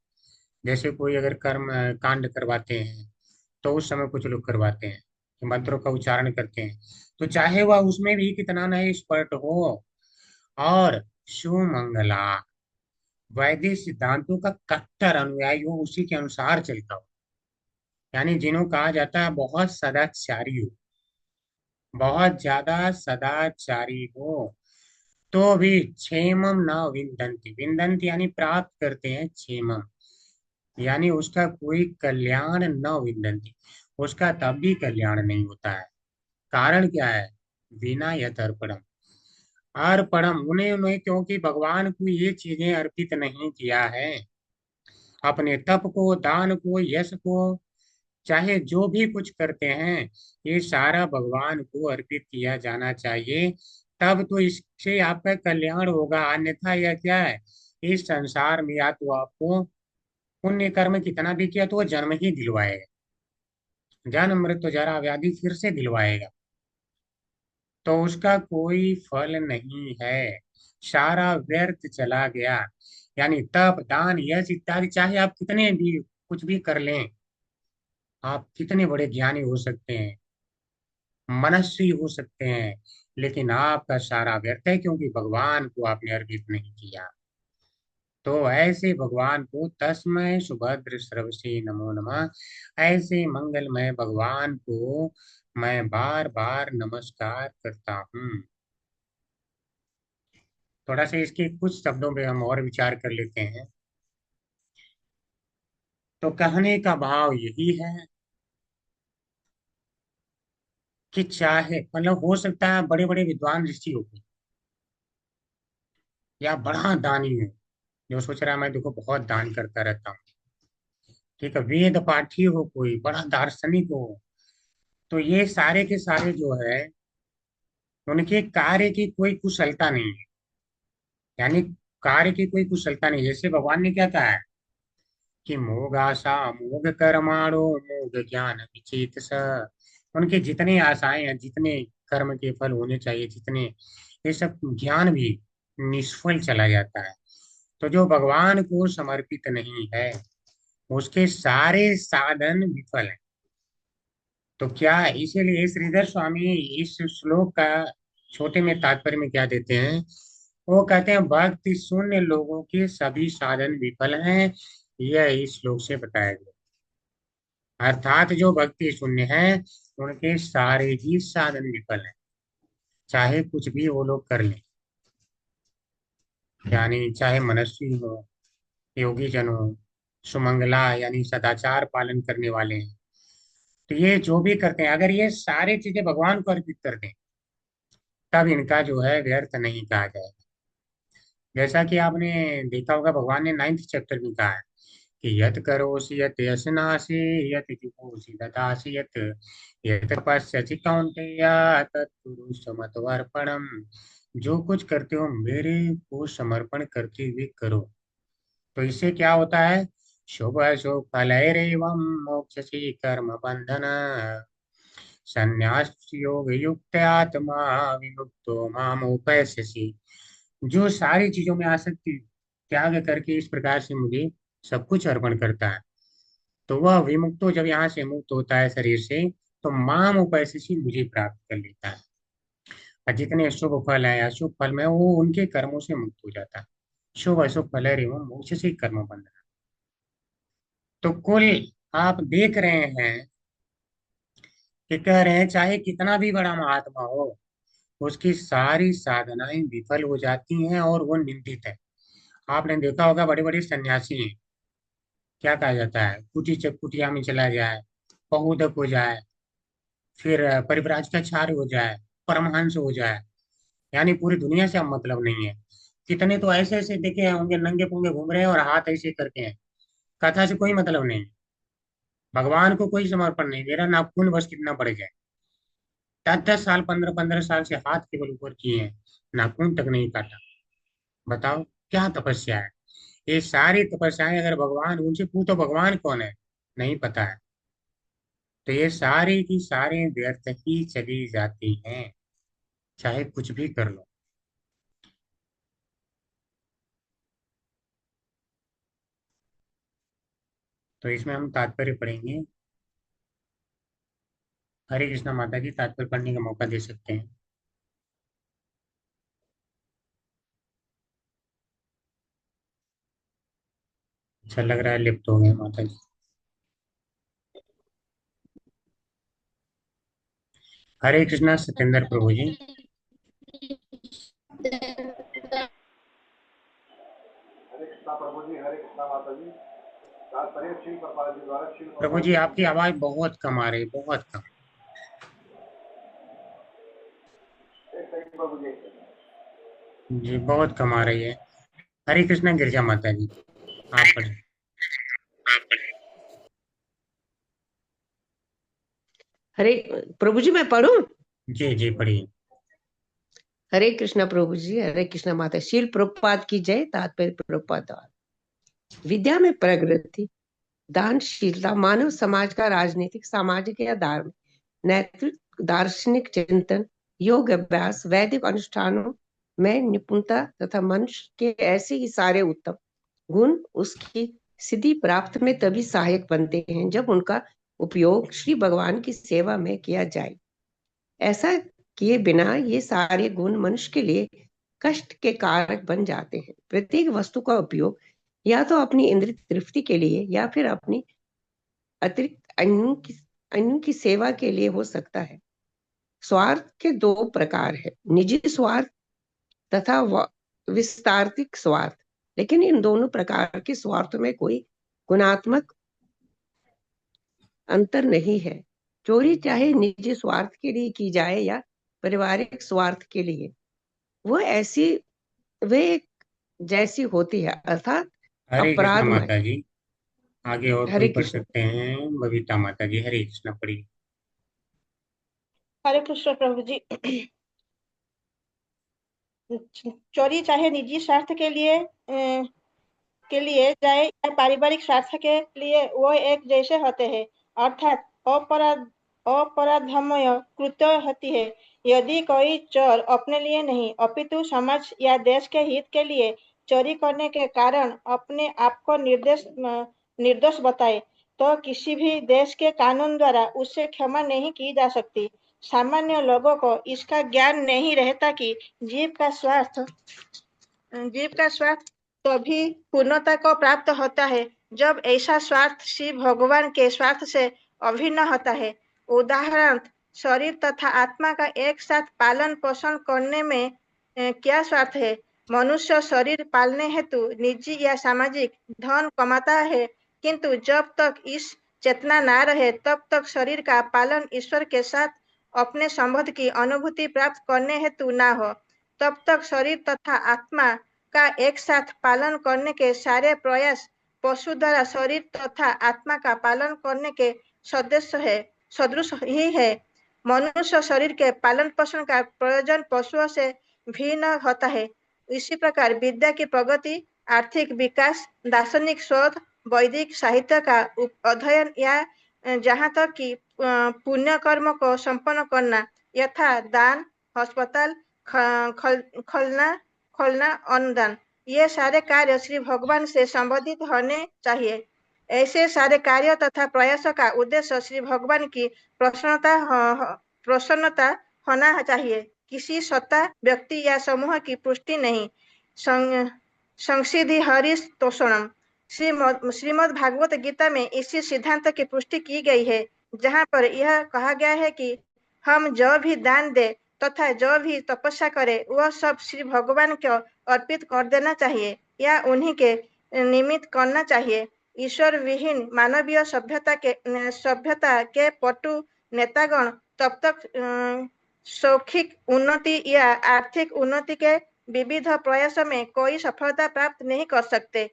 जैसे कोई अगर कर्म कांड करवाते हैं, तो उस समय कुछ लोग करवाते हैं कि मंत्रों का उच्चारण करते हैं, तो चाहे वह उसमें भी कितना न एक्सपर्ट हो, और सुमंगला वैदिक सिद्धांतों का कट्टर अनुयायी हो, उसी के अनुसार चलता हो, यानी जिन्हों कहा जाता है बहुत सदाचारी हो, बहुत ज्यादा सदाचारी हो, तो भी क्षेमम न विंदन्ति, विंदन्ति यानी प्राप्त करते हैं, क्षेमम यानी उसका कोई कल्याण न विंदन्ति, उसका तब भी कल्याण नहीं होता है। कारण क्या है? विनयत अर्पणम। अर्पणम उन्हें उन्हें क्योंकि भगवान को ये चीजें अर्पित नहीं किया है। अपने तप को, दान को, यश को, चाहे जो भी कुछ करते हैं, ये सारा भगवान को अर्पित किया जाना चाहिए। तब तो इससे आपका कल्याण होगा, अन्यथा यह क्या है? इस संसार में या तो आपको पुण्य कर्म कितना भी किया तो वो जन्म ही दिलवाएगा, जन्म मृत्यु जरा व्याधि फिर से दिलवाएगा, तो उसका कोई फल नहीं है, सारा व्यर्थ चला गया। यानी तप, दान, यश इत्यादि चाहे आप कितने भी कुछ भी कर लें, आप कितने बड़े ज्ञानी हो सकते हैं, मनस्वी हो सकते हैं, लेकिन आपका सारा व्यर्थ है, क्योंकि भगवान को आपने अर्पित नहीं किया। तो ऐसे भगवान को तस्मै सुभद्र सर्वसे नमो नमः, ऐसे मंगलमय भगवान को मैं बार बार नमस्कार करता हूँ। थोड़ा सा इसके कुछ शब्दों पे हम और विचार कर लेते हैं। तो कहने का भाव यही है कि चाहे मतलब हो सकता है बड़े बड़े विद्वान ऋषि हो कोई, या बड़ा दानी हो जो सोच रहा है मैं देखो बहुत दान करता रहता हूँ, ठीक है, वेद पाठी हो कोई, बड़ा दार्शनिक हो, तो ये सारे के सारे जो है उनके कार्य की कोई कुशलता नहीं है। यानी कार्य की कोई कुशलता नहीं। जैसे भगवान ने क्या कहा है कि मोग आशा मोग कर्माणो मोग ज्ञान विचेत स, उनके जितने आशाएं हैं, जितने कर्म के फल होने चाहिए, जितने, ये सब ज्ञान भी निष्फल चला जाता है। तो जो भगवान को समर्पित नहीं है उसके सारे साधन विफल हैं। तो क्या, इसीलिए श्रीधर स्वामी इस श्लोक का छोटे में तात्पर्य में क्या देते हैं? वो कहते हैं भक्ति शून्य लोगों के सभी साधन विफल हैं, यह इस श्लोक से बताया गया। अर्थात जो भक्ति शून्य है उनके सारे ही साधन विफल हैं, चाहे कुछ भी वो लोग कर लें। यानी चाहे मनस्वी हो, योगी जन हो, सुमंगला यानी सदाचार पालन करने वाले हैं, तो ये जो भी करते हैं अगर ये सारी चीजें भगवान को अर्पित कर दें तब इनका जो है व्यर्थ नहीं कहा जाएगा। जैसा कि आपने देखा होगा भगवान ने 9th चैप्टर में कहा है कि यत करोसि यत यशनासि यत जुहोसि ददासि यत यत पश्यसि कौन्तेय तत्कुरु समत्वर्पणम्। जो कुछ करते हो मेरे को समर्पण करके हुए करो। तो इससे क्या होता है? शुभ शुभ फलैरेवं मोक्षसी कर्म बंधन संन्यास योग युक्त आत्मा विमुक्तो माम उपैस्यसि। जो सारी चीजों में आसक्ति त्याग करके इस प्रकार से मुझे सब कुछ अर्पण करता है, तो वह विमुक्तो जब यहाँ से मुक्त होता है शरीर से, तो माम उपैस्यसि मुझे प्राप्त कर लेता है। और जितने शुभ फल है अशुभ फल में वो उनके कर्मों से मुक्त हो जाता है। शुभ अशुभ फल एवं मोक्ष से कर्म बंधन। तो कुल आप देख रहे हैं कि कह रहे हैं चाहे कितना भी बड़ा महात्मा हो उसकी सारी साधनाएं विफल हो जाती हैं और वो निंदित है। आपने देखा होगा बड़े बड़े सन्यासी हैं, क्या कहा जाता है, कुटिया में चला जाए, बहुधक हो जाए, फिर परिव्राजकाचार्य हो जाए, परमहंस हो जाए, यानी पूरी दुनिया से अब मतलब नहीं है। कितने तो ऐसे ऐसे देखे होंगे नंगे पुंगे घूम रहे हैं और हाथ ऐसे करके हैं, कथा से कोई मतलब नहीं, भगवान को कोई समर्पण नहीं, मेरा नाखून बस कितना बढ़ जाए। 10 10 साल 15 15 साल से हाथ केवल ऊपर किए हैं, नाखून तक नहीं काटा। बताओ क्या तपस्या है? ये सारी तपस्याएं अगर भगवान, उनसे पूछो भगवान कौन है, नहीं पता है, तो ये सारी की सारी व्यर्थ ही चली जाती हैं, चाहे कुछ भी कर लो। तो इसमें हम तात्पर्य पढ़ेंगे। हरे कृष्णा माता जी, तात्पर्य पढ़ने का मौका दे सकते हैं? अच्छा लग रहा है लिप्त हो गए माता जी। हरे कृष्णा सत्येंद्र प्रभु जी। प्रभु जी आपकी आवाज बहुत कम आ रही, बहुत कम। जी बहुत कम आ रही है। हरे कृष्णा गिरजा माता जी, आप पढ़े। हरे प्रभु जी, मैं पढ़ूं? जी जी पढ़िए। हरे कृष्णा प्रभु जी, हरे कृष्णा माता। शील प्रभुपाद की जय। तात्पर्य प्रभुपाद द्वारा। विद्या में प्रगति, दानशीलता मानव समाज का राजनीतिक, सामाजिक या धार्मिक नैतिक, दार्शनिक चिंतन, योग अभ्यास, वैदिक अनुष्ठानों में निपुणता तथा मनुष्य के ऐसे ही सारे उत्तम गुण उसकी सिद्धि प्राप्त में तभी सहायक बनते हैं जब उनका उपयोग श्री भगवान की सेवा में किया जाए। ऐसा किए बिना ये सारे गुण मनुष्य के लिए कष्ट के कारक बन जाते हैं। प्रत्येक वस्तु का उपयोग या तो अपनी इंद्रिय तृप्ति के लिए या फिर अपनी अतिरिक्त अन्य की सेवा के लिए हो सकता है। स्वार्थ के दो प्रकार है, निजी स्वार्थ तथा विस्तारिक स्वार्थ। लेकिन इन दोनों प्रकार के स्वार्थ में कोई गुणात्मक अंतर नहीं है। चोरी चाहे निजी स्वार्थ के लिए की जाए या पारिवारिक स्वार्थ के लिए, वो ऐसी वे एक जैसी होती है, अर्थात हरे कृष्णा अपराधमय। माता जी, आगे और हरे कोई पढ़ कृष्ण। सकते हैं? बबीता माता जी, हरे कृष्णा पढ़िए। हरे कृष्ण प्रभु जी। चोरी चाहे निजी स्वार्थ के लिए जाए या पारिवारिक स्वार्थ के लिए, वो एक जैसे होते हैं, अर्थात अपराधमय कृत्य होती है। यदि कोई चोर अपने लिए नहीं अपितु समाज या देश के हित के लिए चोरी करने के कारण अपने आप को निर्दोष बताए, तो किसी भी देश के कानून द्वारा उससे क्षमा नहीं की जा सकती। सामान्य लोगों को इसका ज्ञान नहीं रहता कि जीव का स्वार्थ तभी पूर्णता को प्राप्त होता है जब ऐसा स्वार्थ श्री भगवान के स्वार्थ से अभिन्न होता है। उदाहरण, शरीर तथा आत्मा का एक साथ पालन पोषण करने में क्या स्वार्थ है? मनुष्य शरीर पालने हेतु निजी या सामाजिक धन कमाता है, किंतु जब तक इस चेतना ना रहे तब तक शरीर का पालन ईश्वर के साथ अपने संबंध की अनुभूति प्राप्त करने हेतु ना हो, तब तक शरीर तथा आत्मा का एक साथ पालन करने के सारे प्रयास पशु द्वारा शरीर तथा आत्मा का पालन करने के सदृश ही है। मनुष्य शरीर के पालन पोषण का प्रयोजन पशुओं से भिन्न होता है। इसी प्रकार विद्या की प्रगति, आर्थिक विकास, दार्शनिक शोध, वैदिक साहित्य का अध्ययन या जहाँ तक कि पुण्य कर्म को संपन्न करना, यथा दान, अस्पताल खोलना, अनुदान, ये सारे कार्य श्री भगवान से संबंधित होने चाहिए। ऐसे सारे कार्य तथा प्रयासों का उद्देश्य श्री भगवान की प्रसन्नता होना चाहिए, किसी सत्ता, व्यक्ति या समूह की पुष्टि नहीं। संसिद्धि हरीश तोषणम। श्रीमद् भागवत गीता में इसी सिद्धांत की पुष्टि की गई है, जहाँ पर यह कहा गया है कि हम जो भी दान दे तथा जो भी तपस्या करे वह सब श्री भगवान को अर्पित कर देना चाहिए या उन्हीं के निमित्त करना चाहिए। ईश्वर विहीन मानवीय सभ्यता के पटु नेतागण तब तक शौक्षिक उन्नति या आर्थिक उन्नति के विविध प्रयासों में कोई सफलता प्राप्त नहीं कर सकते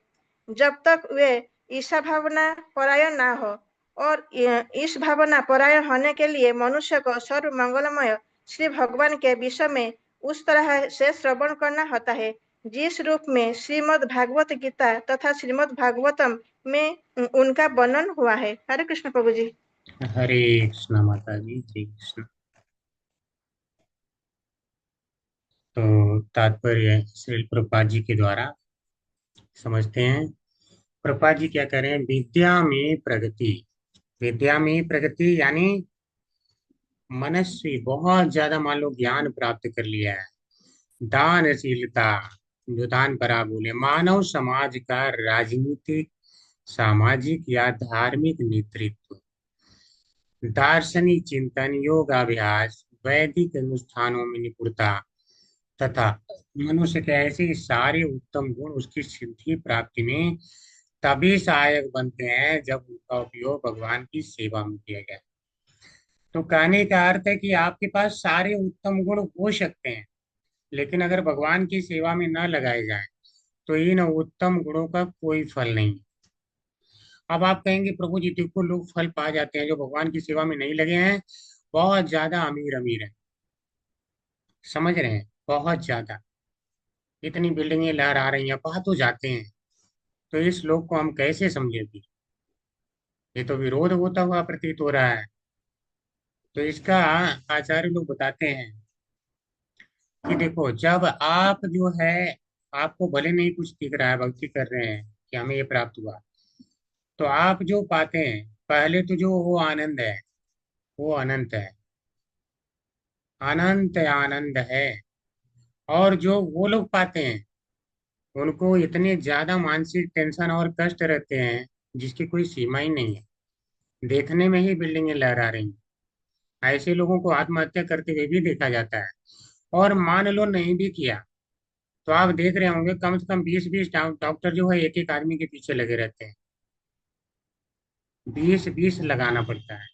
जब तक वे ईशा भावना परायण ना हो। और इस भावना परायण होने के लिए मनुष्य को सर्व मंगलमय श्री भगवान के विषय में उस तरह से श्रवण करना होता है जिस रूप में श्रीमद् भागवत गीता तथा श्रीमद् भागवतम में उनका वर्णन हुआ है। हरे कृष्ण प्रभु जी। हरे कृष्णा माता जी, हरे कृष्ण। तो तात्पर्य श्री प्रभुपाद जी के द्वारा समझते हैं। प्रभुपाद जी क्या कह रहे हैं? विद्या में प्रगति, विद्या में प्रगति यानी मनस्वी बहुत ज्यादा मान लो ज्ञान प्राप्त कर लिया है, दानशीलता, जो दान करा बोले, मानव समाज का राजनीतिक, सामाजिक या धार्मिक नेतृत्व, दार्शनिक चिंतन, योगाभ्यास, वैदिक अनुष्ठानों में निपुणता तथा मनुष्य के ऐसे सारे उत्तम गुण उसकी सिद्धि प्राप्ति में तभी सहायक बनते हैं जब उनका उपयोग भगवान की सेवा में किया जाए। तो कहने का अर्थ है कि आपके पास सारे उत्तम गुण हो सकते हैं, लेकिन अगर भगवान की सेवा में न लगाए जाए तो इन उत्तम गुणों का कोई फल नहीं। अब आप कहेंगे प्रभु जी देखो लोग फल पा जाते हैं जो भगवान की सेवा में नहीं लगे हैं, बहुत ज्यादा अमीर अमीर है, समझ रहे हैं, बहुत ज्यादा, इतनी बिल्डिंगें लहरा रही हैं, पा तो जाते हैं। तो इस श्लोक को हम कैसे समझे भी? ये तो विरोध होता हुआ प्रतीत हो रहा है। तो इसका आचार्य लोग बताते हैं कि देखो जब आप जो है, आपको भले नहीं कुछ दिख रहा है, भक्ति कर रहे हैं कि हमें ये प्राप्त हुआ, तो आप जो पाते हैं पहले तो जो वो आनंद है, वो अनंत है, अनंत आनंद है। और जो वो लोग पाते हैं उनको इतने ज्यादा मानसिक टेंशन और कष्ट रहते हैं जिसकी कोई सीमा ही नहीं है। देखने में ही बिल्डिंगें लहरा रही हैं, ऐसे लोगों को आत्महत्या करते हुए भी देखा जाता है। और मान लो नहीं भी किया तो आप देख रहे होंगे कम से कम 20-20 डॉक्टर जो है एक एक आदमी के पीछे लगे रहते हैं, 20-20 लगाना पड़ता है।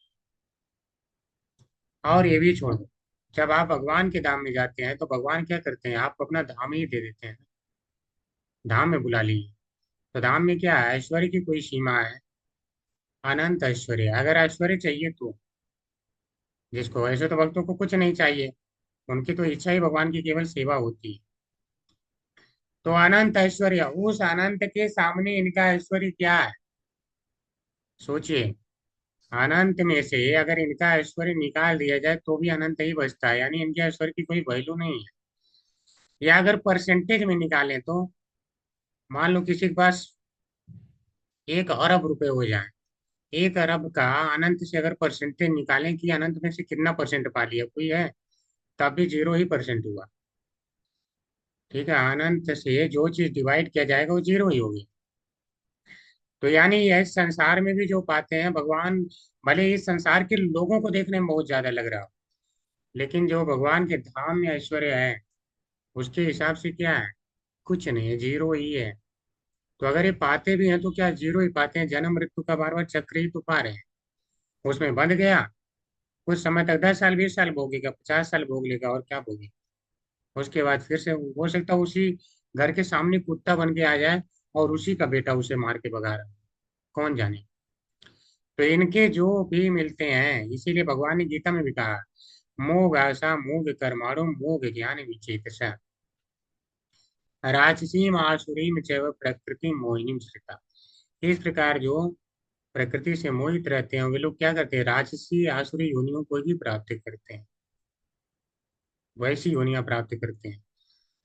और ये भी छोड़ दो, जब आप भगवान के धाम में जाते हैं तो भगवान क्या करते हैं, आपको अपना धाम ही दे देते हैं, धाम में बुला लिए। तो धाम में क्या है, ऐश्वर्य की कोई सीमा है, अनंत ऐश्वर्य। अगर ऐश्वर्य चाहिए तो जिसको, ऐसे तो भक्तों को कुछ नहीं चाहिए, उनकी तो इच्छा ही भगवान की केवल सेवा होती है। तो अनंत ऐश्वर्य, उस अनंत के सामने इनका ऐश्वर्य क्या है? सोचिए, अनंत में से अगर इनका ऐश्वर्य निकाल दिया जाए तो भी अनंत ही बचता है, यानी इनके ऐश्वर्य की कोई वैल्यू नहीं है। या अगर परसेंटेज में निकालें तो मान लो किसी के पास 1 अरब रुपए हो जाए, 1 अरब का अनंत से अगर परसेंटेज निकालें कि अनंत में से कितना परसेंट पा लिया, कोई है? तब भी 0 ही % हुआ। ठीक है, अनंत से जो चीज डिवाइड किया जाएगा वो 0 ही होगी। तो यानी यह संसार में भी जो पाते हैं भगवान, भले इस संसार के लोगों को देखने में बहुत ज्यादा लग रहा हो, लेकिन जो भगवान के धाम में ऐश्वर्य है उसके हिसाब से क्या है, कुछ नहीं है, 0 ही है। तो अगर ये पाते भी हैं तो क्या 0 ही पाते हैं, जन्म मृत्यु का बार बार चक्र ही तो पा रहे हैं। उसमें बंध गया, कुछ समय तक 10 साल 20 साल भोगेगा, 50 साल भोग लेगा, और क्या भोगेगा। उसके बाद फिर से हो सकता है उसी घर के सामने कुत्ता बन के आ जाए और उसी का बेटा उसे मार के भगा रहा है, कौन जाने। तो इनके जो भी मिलते हैं, इसीलिए भगवान ने गीता में भी कहा, मोग आशा मोग कर्माणु मोग ज्ञान विचेतसा राजसीम आसुरीम चैव प्रकृति मोहिनीम श्रिता। इस प्रकार जो प्रकृति से मोहित रहते हैं वे लोग क्या करते हैं, राजसी आसुरी योनियों को ही प्राप्त करते हैं, वैसी योनियां प्राप्त करते हैं।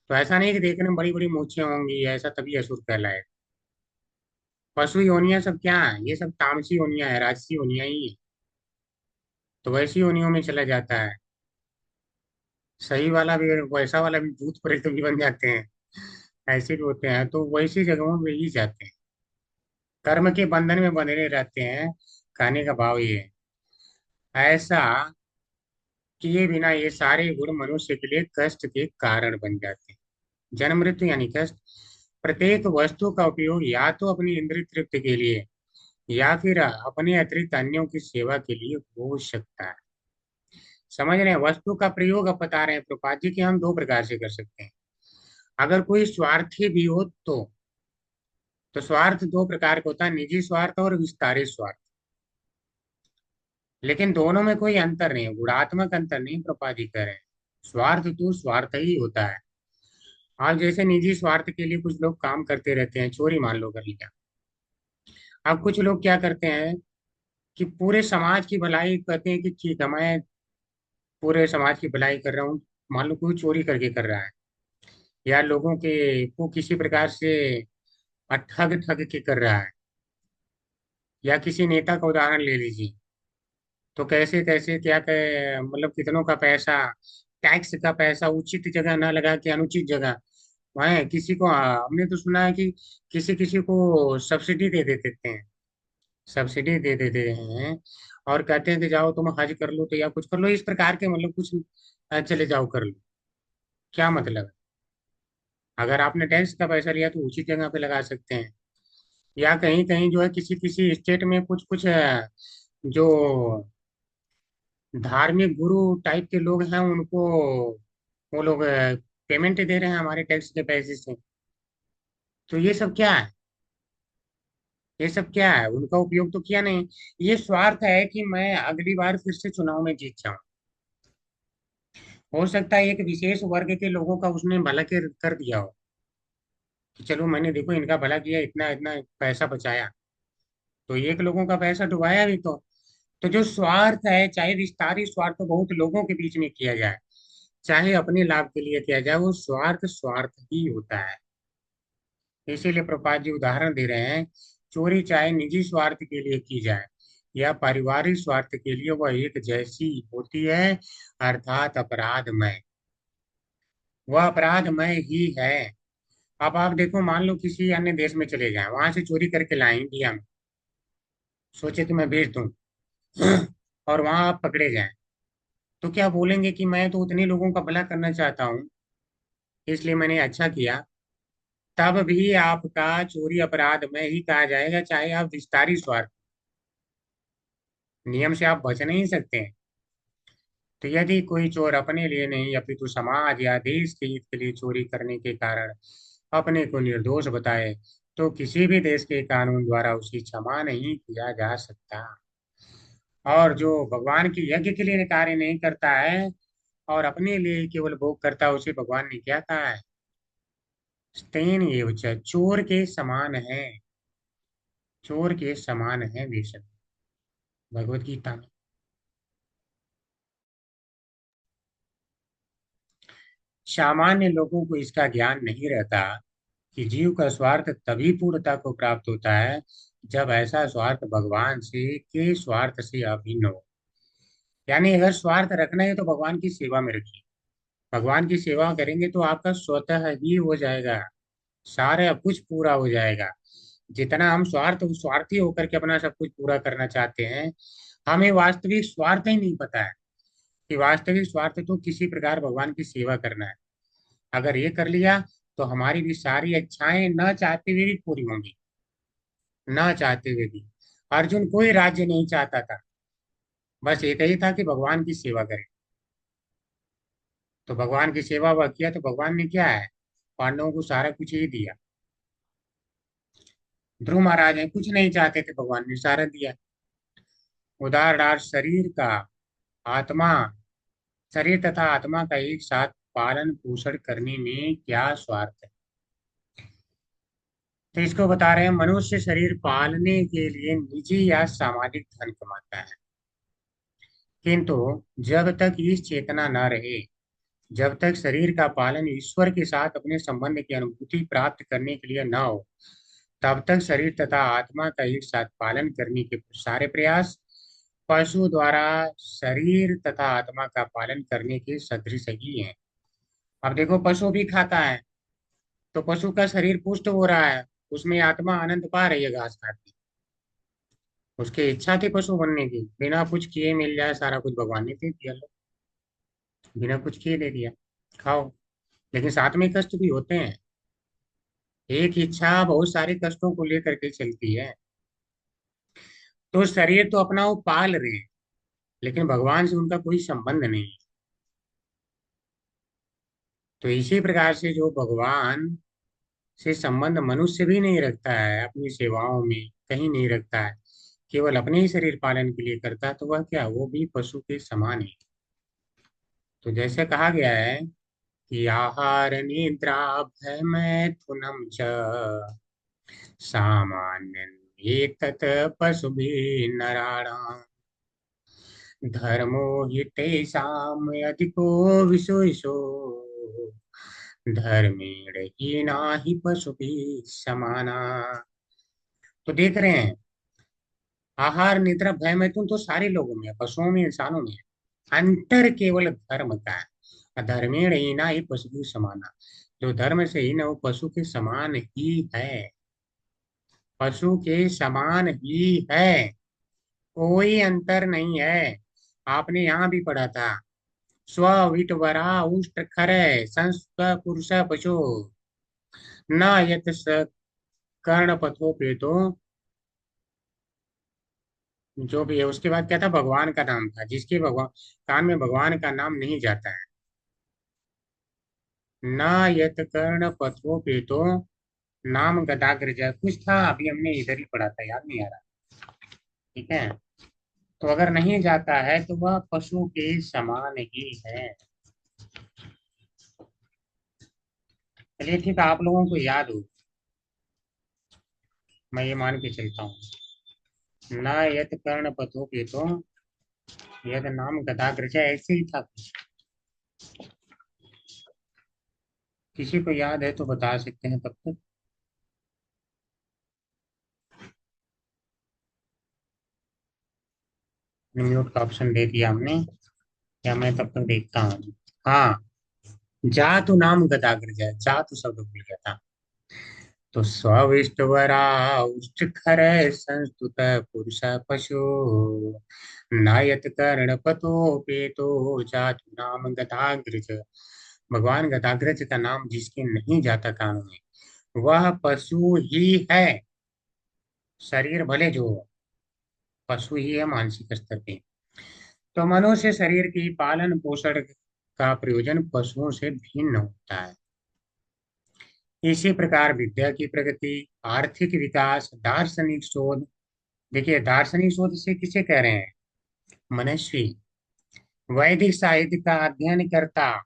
तो ऐसा नहीं कि देखने में बड़ी बड़ी मूछें होंगी ऐसा तभी असुर कहलाए। पशु योनियां सब क्या है, ये सब तामसी योनियां है, राजसी योनियां ही है। तो वैसी योनियों में चला जाता है, सही वाला भी, वैसा वाला भी भूत प्रेत भी बन जाते हैं, ऐसे भी होते हैं। तो वैसी जगहों में ही जाते हैं, कर्म के बंधन में बंधे रहते हैं। कहने का भाव ये है, ऐसा किए बिना ये सारे गुण मनुष्य के लिए कष्ट के कारण बन जाते हैं। जन्म मृत्यु यानी कष्ट। प्रत्येक वस्तु का उपयोग या तो अपनी इंद्रिय तृप्ति के लिए या फिर अपने अतिरिक्त अन्यों की सेवा के लिए हो सकता है। समझ रहे हैं, वस्तु का प्रयोग अब बता रहे हैं प्रभुपाद जी कि हम 2 प्रकार से कर सकते हैं। अगर कोई स्वार्थी भी हो तो स्वार्थ 2 प्रकार का होता है, निजी स्वार्थ और विस्तारित स्वार्थ। लेकिन दोनों में कोई अंतर नहीं है, गुणात्मक अंतर नहीं, प्रभुपाद जी कह रहे हैं स्वार्थ तो स्वार्थ ही होता है। और जैसे निजी स्वार्थ के लिए कुछ लोग काम करते रहते हैं, चोरी मान लो कर लिया। अब कुछ लोग क्या करते हैं कि पूरे समाज की भलाई कहते हैं कि ठीक है मैं पूरे समाज की भलाई कर रहा हूँ, मान लो कोई चोरी करके कर रहा है या लोगों के को किसी प्रकार से ठग ठग के कर रहा है, या किसी नेता का उदाहरण ले लीजिए, तो कैसे कैसे क्या मतलब कितनों का पैसा, टैक्स का पैसा उचित जगह ना लगा के अनुचित जगह, वह किसी को हमने तो सुना है कि किसी किसी को सब्सिडी दे देते हैं, सब्सिडी दे देते हैं और कहते हैं कि जाओ तुम हज कर लो तो या कुछ कर लो, इस प्रकार के मतलब कुछ चले जाओ कर लो। क्या मतलब है, अगर आपने टैक्स का पैसा लिया तो उचित जगह पे लगा सकते हैं। या कहीं कहीं जो है किसी किसी स्टेट में कुछ कुछ जो धार्मिक गुरु टाइप के लोग हैं, उनको वो लोग पेमेंट दे रहे हैं हमारे टैक्स के पैसे से। तो ये सब क्या है? ये सब क्या है? उनका उपयोग तो किया नहीं। ये स्वार्थ है कि मैं अगली बार फिर से चुनाव में जीत जाऊं। हो सकता है एक विशेष वर्ग के लोगों का उसने भला कर दिया हो कि चलो मैंने देखो इनका भला किया, इतना इतना पैसा बचाया। तो एक लोगों का पैसा डुबाया भी तो जो स्वार्थ है, चाहे विस्तारित स्वार्थ तो बहुत लोगों के बीच में किया जाए, चाहे अपने लाभ के लिए किया जाए, वो स्वार्थ स्वार्थ ही होता है। इसीलिए प्रभुपाद जी उदाहरण दे रहे हैं, चोरी चाहे निजी स्वार्थ के लिए की जाए या पारिवारिक स्वार्थ के लिए, वह एक जैसी होती है, अर्थात अपराधमय। वह अपराधमय ही है। अब आप देखो, मान लो किसी अन्य देश में चले जाएं, वहां से चोरी करके लाए इंडिया में, सोचे कि मैं बेच दूं और वहां आप पकड़े जाएं, तो क्या बोलेंगे कि मैं तो उतने लोगों का भला करना चाहता हूँ, इसलिए मैंने अच्छा किया? तब भी आपका चोरी अपराध में ही कहा जाएगा, चाहे आप विस्तारित स्वार्थ, नियम से आप बच नहीं सकते हैं। तो यदि कोई चोर अपने लिए नहीं अपितु समाज या देश के हित के लिए चोरी करने के कारण अपने को निर्दोष बताए, तो किसी भी देश के कानून द्वारा उसे क्षमा नहीं किया जा सकता। और जो भगवान के यज्ञ के लिए कार्य नहीं करता है और अपने लिए केवल भोग करता है, उसे भगवान ने क्या कहा है? स्तेन एव च, चोर के समान है। चोर के समान है वे सब, भगवत गीता में। सामान्य लोगों को इसका ज्ञान नहीं रहता कि जीव का स्वार्थ तभी पूर्णता को प्राप्त होता है जब ऐसा स्वार्थ भगवान से के स्वार्थ से अभिन्न हो। यानी अगर स्वार्थ रखना है तो भगवान की सेवा में रखिए। भगवान की सेवा करेंगे तो आपका स्वतः ही हो जाएगा, सारा कुछ पूरा हो जाएगा। जितना हम स्वार्थी होकर के अपना सब कुछ पूरा करना चाहते हैं, हमें वास्तविक स्वार्थ ही नहीं पता है कि वास्तविक स्वार्थ तो किसी प्रकार भगवान की सेवा करना है। अगर ये कर लिया तो हमारी भी सारी इच्छाएं न चाहते हुए भी पूरी होंगी। न चाहते हुए भी अर्जुन कोई राज्य नहीं चाहता था, बस एक ही था कि भगवान की सेवा करे। तो भगवान की सेवा वह किया, तो भगवान ने क्या है, पांडवों को सारा कुछ ही दिया। ध्रुव महाराज हैं, कुछ नहीं चाहते थे, भगवान ने सारा दिया। उदाहरणार्थ शरीर का आत्मा, शरीर तथा आत्मा का एक साथ पालन पोषण करने में क्या स्वार्थ है? तो इसको बता रहे हैं, मनुष्य शरीर पालने के लिए निजी या सामाजिक धन कमाता है, किंतु जब तक इस चेतना न रहे, जब तक शरीर का पालन ईश्वर के साथ अपने संबंध की अनुभूति प्राप्त करने के लिए न हो, तब तक शरीर तथा आत्मा का एक साथ पालन करने के सारे प्रयास पशु द्वारा शरीर तथा आत्मा का पालन करने के सदृश ही हैं। अब देखो, पशु भी खाता है, तो पशु का शरीर पुष्ट हो रहा है, उसमें आत्मा आनंद पा रही है घास खाती। उसकी इच्छा थी पशु बनने की, बिना कुछ किए मिल जाए सारा कुछ, भगवान ने दे दिया। लो, बिना कुछ किए दे दिया, खाओ। लेकिन साथ में कष्ट भी होते हैं। एक इच्छा बहुत सारे कष्टों को लेकर के चलती है। तो शरीर तो अपना वो पाल रहे हैं, लेकिन भगवान से उनका कोई संबंध नहीं है। तो इसी प्रकार से जो भगवान से संबंध मनुष्य भी नहीं रखता है, अपनी सेवाओं में कहीं नहीं रखता है, केवल अपने ही शरीर पालन के लिए करता है, तो वह क्या, वो भी पशु के समान है। तो जैसे कहा गया है कि आहार निद्रा भय मैथुनम च सामान्य एतत् पशुभिः नराणाम् धर्मो हि तेषाम् अधिको विशेषो धर्मेण हीनाहि पशुभिः समाना। तो देख रहे हैं, आहार निद्रा भय मैथुन तो सारे लोगों में है, पशुओं में, इंसानों में है। अंतर केवल धर्म का है। धर्मेण हीना ही पशु समाना, जो धर्म से हीन है वो पशु के समान ही है। पशु के समान ही है, कोई अंतर नहीं है। आपने यहाँ भी पढ़ा था, स्व विटवरा उष्ट खर संस्व पुरुष पशु न यत स कर्ण पथो पेतो जो भी है, उसके बाद क्या था, भगवान का नाम था, जिसके भगवान कान में भगवान का नाम नहीं जाता है। न यत कर्ण पथो पे तो नाम गदाग्रज, कुछ था अभी हमने इधर ही पढ़ा था, याद नहीं आ रहा। ठीक है, तो अगर नहीं जाता है तो वह पशु के समान ही है। चलिए ठीक है, आप लोगों को याद हो, मैं ये मान के चलता हूँ। न यत कर्ण पथो पे तो यद नाम गदाग्रज, ऐसे ही था कुछ। किसी को याद है तो बता सकते हैं तब तक। म्यूट का ऑप्शन दे दिया हमने, या मैं तब तक देखता हूँ। हाँ, जातु नाम गदाग्रज, जातु शब्द भूल गया था। तो स्विष्टवरा उष्ट खर संस्तुत पुरुष पशु नायत कर्ण पतो पेतो जातु नाम गदाग्रज। भगवान गदाग्रज का नाम जिसके नहीं जाता कानों में, वह पशु ही है। शरीर भले जो हो, पशु ही है मानसिक स्तर पे। तो मनुष्य शरीर की पालन पोषण का प्रयोजन पशुओं से भिन्न होता है। इसी प्रकार विद्या की प्रगति, आर्थिक विकास, दार्शनिक शोध, देखिए दार्शनिक शोध से किसे कह रहे हैं, मनस्वी। वैदिक साहित्य का अध्ययन करता,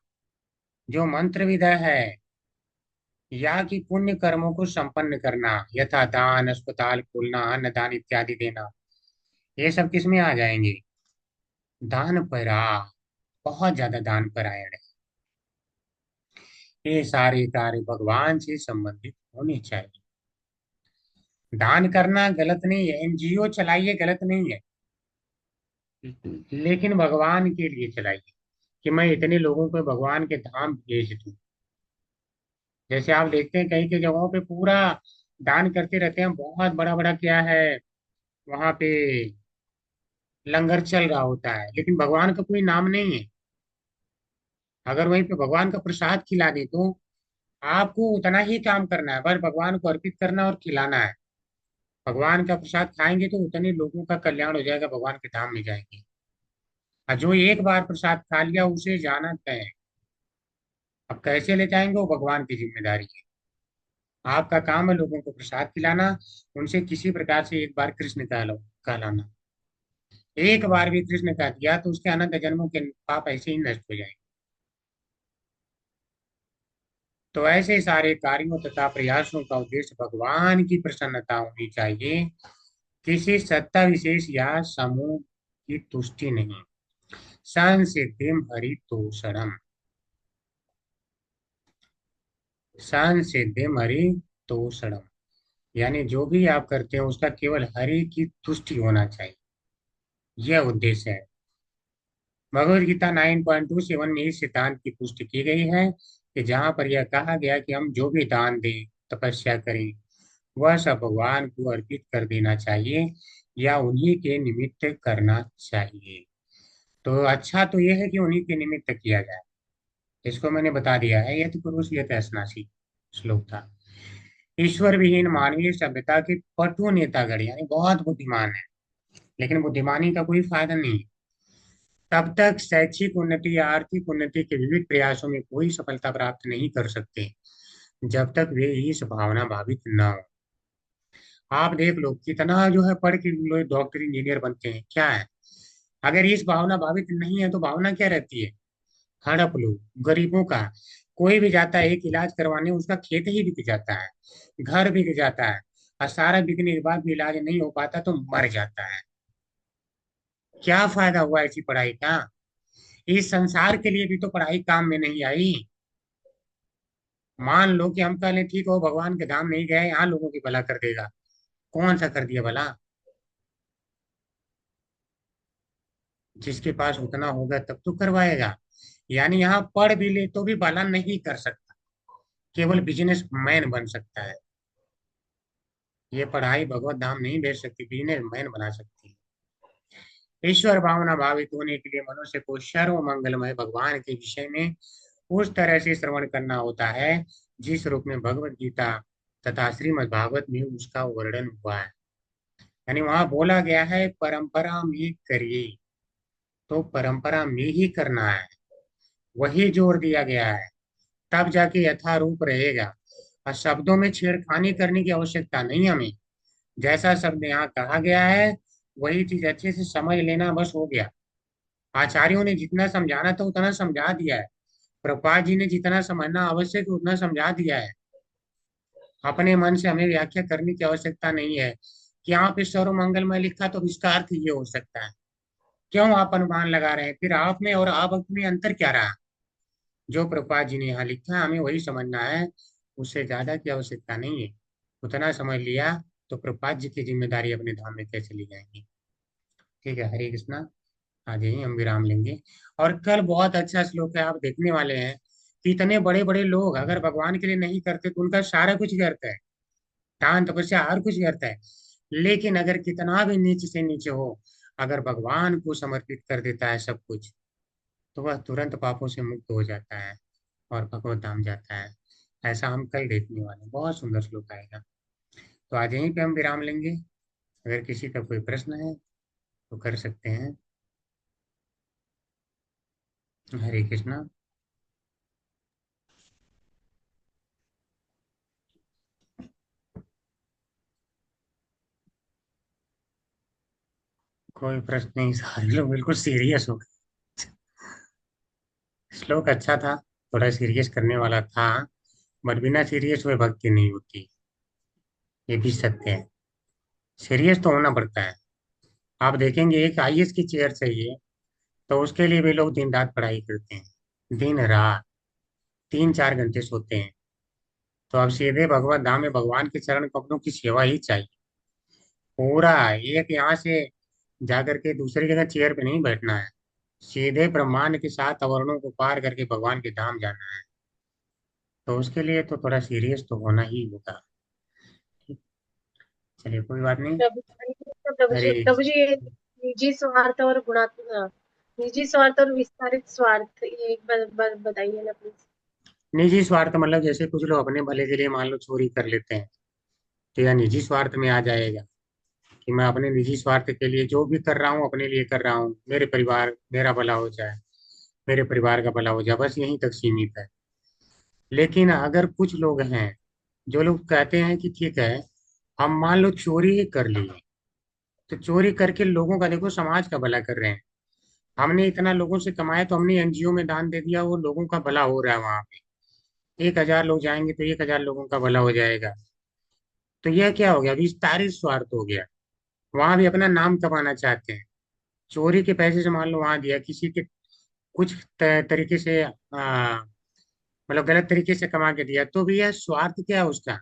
जो मंत्रविद है, या कि पुण्य कर्मों को संपन्न करना, यथा दान, अस्पताल खोलना, अन्नदान इत्यादि देना, ये सब किस में आ जाएंगे, दान परा, बहुत ज्यादा दान परायण है। ये सारे कार्य भगवान से संबंधित होने चाहिए। दान करना गलत नहीं है, एनजीओ चलाइए गलत नहीं है, लेकिन भगवान के लिए चलाइए, कि मैं इतने लोगों को भगवान के धाम भेज दूं। जैसे आप देखते हैं कई कई जगहों पे पूरा दान करते रहते हैं, बहुत बड़ा बड़ा क्या है वहां पे, लंगर चल रहा होता है, लेकिन भगवान का कोई नाम नहीं है। अगर वहीं पे भगवान का प्रसाद खिला दे तो आपको उतना ही काम करना है, बस भगवान को अर्पित करना और खिलाना है। भगवान का प्रसाद खाएंगे तो उतने लोगों का कल्याण हो जाएगा, भगवान के धाम में जाएंगे। और जो एक बार प्रसाद खा लिया उसे जाना तय है। अब कैसे ले जाएंगे वो भगवान की जिम्मेदारी है। आपका काम है लोगों को प्रसाद खिलाना, उनसे किसी प्रकार से एक बार कृष्ण कहलाना। एक बार भी कृष्ण कह दिया तो उसके अनंत जन्मों के पाप ऐसे ही नष्ट हो जाएंगे। तो ऐसे सारे कार्यों तथा प्रयासों का उद्देश्य भगवान की प्रसन्नता होनी चाहिए, किसी सत्ता विशेष या समूह की तुष्टि नहीं। संसिद्धिम हरितोषणम, संसिद्धिम हरितोषणम, यानी जो भी आप करते हैं उसका केवल हरि की तुष्टि होना चाहिए, यह उद्देश्य है। भगवद गीता 9.27 में इस सिद्धांत की पुष्टि की गई है कि जहां पर यह कहा गया कि हम जो भी दान दें, तपस्या करें, वह सब भगवान को अर्पित कर देना चाहिए या उन्हीं के निमित्त करना चाहिए। तो अच्छा तो यह है कि उन्हीं के निमित्त किया जाए। इसको मैंने बता दिया है, यत पुरुष यत अश्नासी श्लोक था। ईश्वर विहीन मानवीय सभ्यता के पटु नेतागण, यानी बहुत बुद्धिमान है, लेकिन बुद्धिमानी का कोई फायदा नहीं है। तब तक शैक्षिक उन्नति या आर्थिक उन्नति के विविध प्रयासों में कोई सफलता प्राप्त नहीं कर सकते, जब तक वे इस भावना भावित न हो। आप देख लो कितना जो है पढ़ के लोग डॉक्टर इंजीनियर बनते हैं, क्या है, अगर इस भावना भावित नहीं है तो भावना क्या रहती है, हड़प लो गरीबों का। कोई भी जाता है एक इलाज करवाने, उसका खेत ही बिक जाता है, घर बिक जाता है, और सारा बिकने के बाद भी इलाज नहीं हो पाता तो मर जाता है। क्या फायदा हुआ ऐसी पढ़ाई का। इस संसार के लिए भी तो पढ़ाई काम में नहीं आई। मान लो कि हम कह लें ठीक हो भगवान के धाम नहीं गए, यहाँ लोगों की भला कर देगा, कौन सा कर दिया भला। जिसके पास उतना होगा तब तो करवाएगा। यानी यहाँ पढ़ भी ले तो भी भला नहीं कर सकता, केवल बिजनेस मैन बन सकता है। ये पढ़ाई भगवत धाम नहीं भेज सकती, बिजनेस मैन बना सकती है। ईश्वर भावना भावित होने के लिए मनुष्य को सर्व मंगलमय भगवान के विषय में उस तरह से श्रवण करना होता है जिस रूप में भगवत गीता तथा श्रीमद् भागवत में उसका वर्णन हुआ है। यानी वहां बोला गया है परंपरा में करिए, तो परंपरा में ही करना है, वही जोर दिया गया है, तब जाके यथारूप रहेगा। और शब्दों में छेड़खानी करने की आवश्यकता नहीं हमें, जैसा शब्द यहाँ कहा गया है वही चीज अच्छे से समझ लेना, बस हो गया। आचार्यों ने जितना समझाना था उतना समझा दिया है, प्रभुपाद जी ने जितना समझना आवश्यक है उतना समझा दिया है। अपने मन से हमें व्याख्या करने की आवश्यकता नहीं है कि यहाँ पे सर्व मंगलमय लिखा तो इसका अर्थ ये हो सकता है। क्यों आप अनुमान लगा रहे हैं? फिर आप में और आप में अंतर क्या रहा? जो प्रभुपाद जी ने यहाँ लिखा है हमें वही समझना है, उससे ज्यादा की आवश्यकता नहीं है। उतना समझ लिया तो प्रभुपाद जी की जिम्मेदारी अपने धाम में कैसे ली जाएंगी। ठीक है, हरे कृष्णा। आज यही हम विराम लेंगे। और कल बहुत अच्छा श्लोक है, आप देखने वाले हैं कि इतने बड़े बड़े लोग अगर भगवान के लिए नहीं करते तो उनका सारा कुछ व्यर्थ है, दान तपस्या हर कुछ व्यर्थ है। लेकिन अगर कितना भी नीचे से नीचे हो, अगर भगवान को समर्पित कर देता है सब कुछ, तो वह तुरंत पापों से मुक्त हो जाता है और भगवत धाम जाता है। ऐसा हम कल देखने वाले हैं, बहुत सुंदर श्लोक आएगा। तो आज यहीं पे हम विराम लेंगे। अगर किसी का कोई प्रश्न है तो कर सकते हैं। हरे कृष्णा। कोई प्रश्न नहीं, सारे लोग बिल्कुल सीरियस हो गए। श्लोक अच्छा था, थोड़ा सीरियस करने वाला था, बट बिना सीरियस हुए भक्ति नहीं होती, ये भी सत्य है। सीरियस तो होना पड़ता है। आप देखेंगे एक आईएएस की चेयर चाहिए तो उसके लिए भी लोग दिन रात पढ़ाई करते हैं, दिन रात 3-4 घंटे सोते हैं। तो अब सीधे भगवत धाम में भगवान के चरण कमलों की सेवा ही चाहिए। पूरा एक यहाँ से जाकर के दूसरी जगह चेयर पे नहीं बैठना है, सीधे ब्रह्मांड के 7 अवर्णों को पार करके भगवान के धाम जाना है। तो उसके लिए तो थोड़ा सीरियस तो होना ही होगा। ठीक, चलिए कोई बात नहीं। हरे प्रभु जी ये निजी स्वार्थ और गुणात्मक, निजी स्वार्थ और विस्तारित स्वार्थ, ये एक बार बताइए ना प्लीज। निजी स्वार्थ मतलब जैसे कुछ लोग अपने भले के लिए मान लो चोरी कर लेते हैं, तो यह निजी स्वार्थ में आ जाएगा कि मैं अपने निजी स्वार्थ के लिए जो भी कर रहा हूँ अपने लिए कर रहा हूँ, मेरे परिवार मेरा भला हो जाए, मेरे परिवार का भला हो जाए, बस यहीं तक सीमित है। लेकिन अगर कुछ लोग हैं जो लोग कहते हैं कि ठीक है हम मान लो चोरी ही कर लिए, तो चोरी करके लोगों का देखो समाज का भला कर रहे हैं। हमने इतना लोगों से कमाया तो हमने एनजीओ में दान दे दिया, वो लोगों का भला हो रहा है वहां पे। 1,000 लोग जाएंगे तो 1,000 लोगों का भला हो जाएगा। तो यह क्या हो गया? विस्तारित स्वार्थ हो गया। वहां भी अपना नाम कमाना चाहते हैं। चोरी के पैसे से मान लो वहां दिया, किसी के कुछ तरीके से मतलब गलत तरीके से कमा के दिया, तो भी यह स्वार्थ क्या है उसका?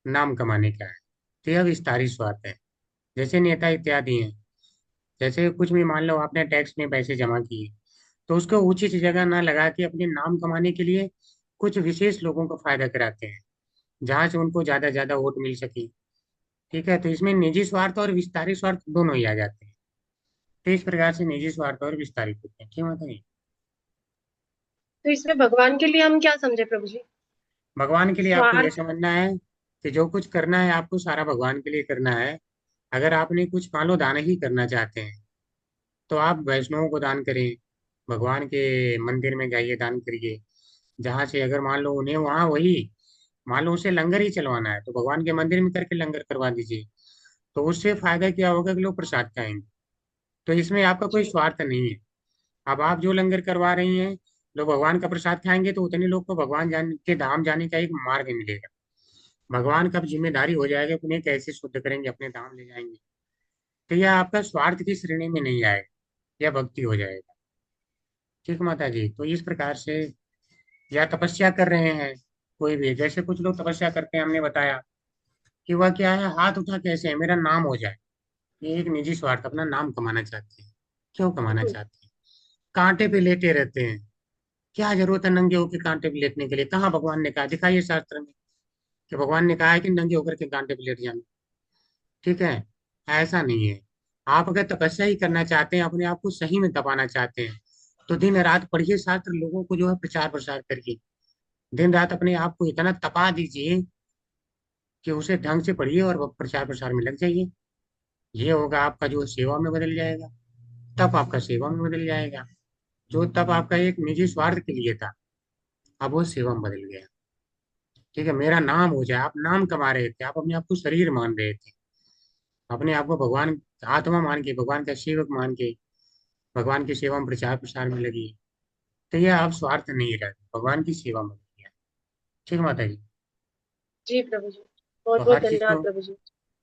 नाम कमाने का है। तो यह विस्तारित स्वार्थ है। जैसे नेता इत्यादि हैं, जैसे कुछ भी मान लो आपने टैक्स में पैसे जमा किए, तो उसको उचित जगह ना लगा के अपने नाम कमाने के लिए कुछ विशेष लोगों को फायदा कराते हैं, जहां से उनको ज्यादा वोट मिल सके। ठीक है, तो इसमें निजी स्वार्थ और विस्तारित स्वार्थ दोनों ही आ जाते हैं। तो इस प्रकार से निजी स्वार्थ और विस्तारित होते हैं। क्यों होता है? तो इसमें भगवान के लिए हम क्या समझे प्रभु जी? भगवान के लिए आपको यह स्वार्थ। समझना है कि जो कुछ करना है आपको सारा भगवान के लिए करना है। अगर आपने कुछ मान लो दान ही करना चाहते हैं तो आप वैष्णवों को दान करें, भगवान के मंदिर में जाइए दान करिए। जहाँ से अगर मान लो उन्हें वहाँ वही मान लो उसे लंगर ही चलवाना है तो भगवान के मंदिर में करके लंगर करवा दीजिए। तो उससे फायदा क्या होगा कि लोग प्रसाद खाएंगे। तो इसमें आपका कोई जी। स्वार्थ नहीं है। अब आप जो लंगर करवा रही हैं, लोग भगवान का प्रसाद खाएंगे तो उतने लोग को भगवान जाने के धाम जाने का एक मार्ग मिलेगा। भगवान का अब जिम्मेदारी हो जाएगा कि उन्हें कैसे शुद्ध करेंगे, अपने धाम ले जाएंगे। तो यह आपका स्वार्थ की श्रेणी में नहीं आएगा, यह भक्ति हो जाएगा। ठीक माता जी, तो इस प्रकार से या तपस्या कर रहे हैं कोई भी, जैसे कुछ लोग तपस्या करते हैं, हमने बताया कि वह क्या है, हाथ उठा कैसे है मेरा नाम हो जाए। ये एक निजी स्वार्थ, अपना नाम कमाना चाहते हैं। क्यों कमाना बिल्कुल। चाहते हैं? कांटे पे लेटे रहते हैं। क्या जरूरत है नंगे होकर कांटे पे लेटने के लिए? कहाँ भगवान ने कहा? दिखाइए शास्त्र में कि भगवान ने कहा है कि नंगे होकर के कांटे पे लेट जाना। ठीक है, ऐसा नहीं है। आप अगर तपस्या ही करना चाहते हैं, अपने आप को सही में तपाना चाहते हैं, तो दिन रात पढ़िए शास्त्र, लोगों को जो है प्रचार प्रसार करिए। दिन रात अपने आप को इतना तपा दीजिए कि उसे ढंग से पढ़िए और प्रचार प्रसार में लग जाइए। ये होगा आपका जो सेवा में बदल जाएगा, तप आपका सेवा में बदल जाएगा। जो तप आपका एक निजी स्वार्थ के लिए था, अब वो सेवा में बदल गया। ठीक है, मेरा नाम हो जाए, आप नाम कमा रहे थे, आप अपने आप को शरीर मान रहे थे, अपने आप को भगवान आत्मा मान के, भगवान का सेवक मान के भगवान की सेवा में प्रचार प्रसार में लगी, तो ये आप स्वार्थ नहीं रहे, भगवान की सेवा में लगी है। ठीक है माता जी। जी प्रभु जी, बहुत तो बहुत हर चीज को, धन्यवाद प्रभु जी।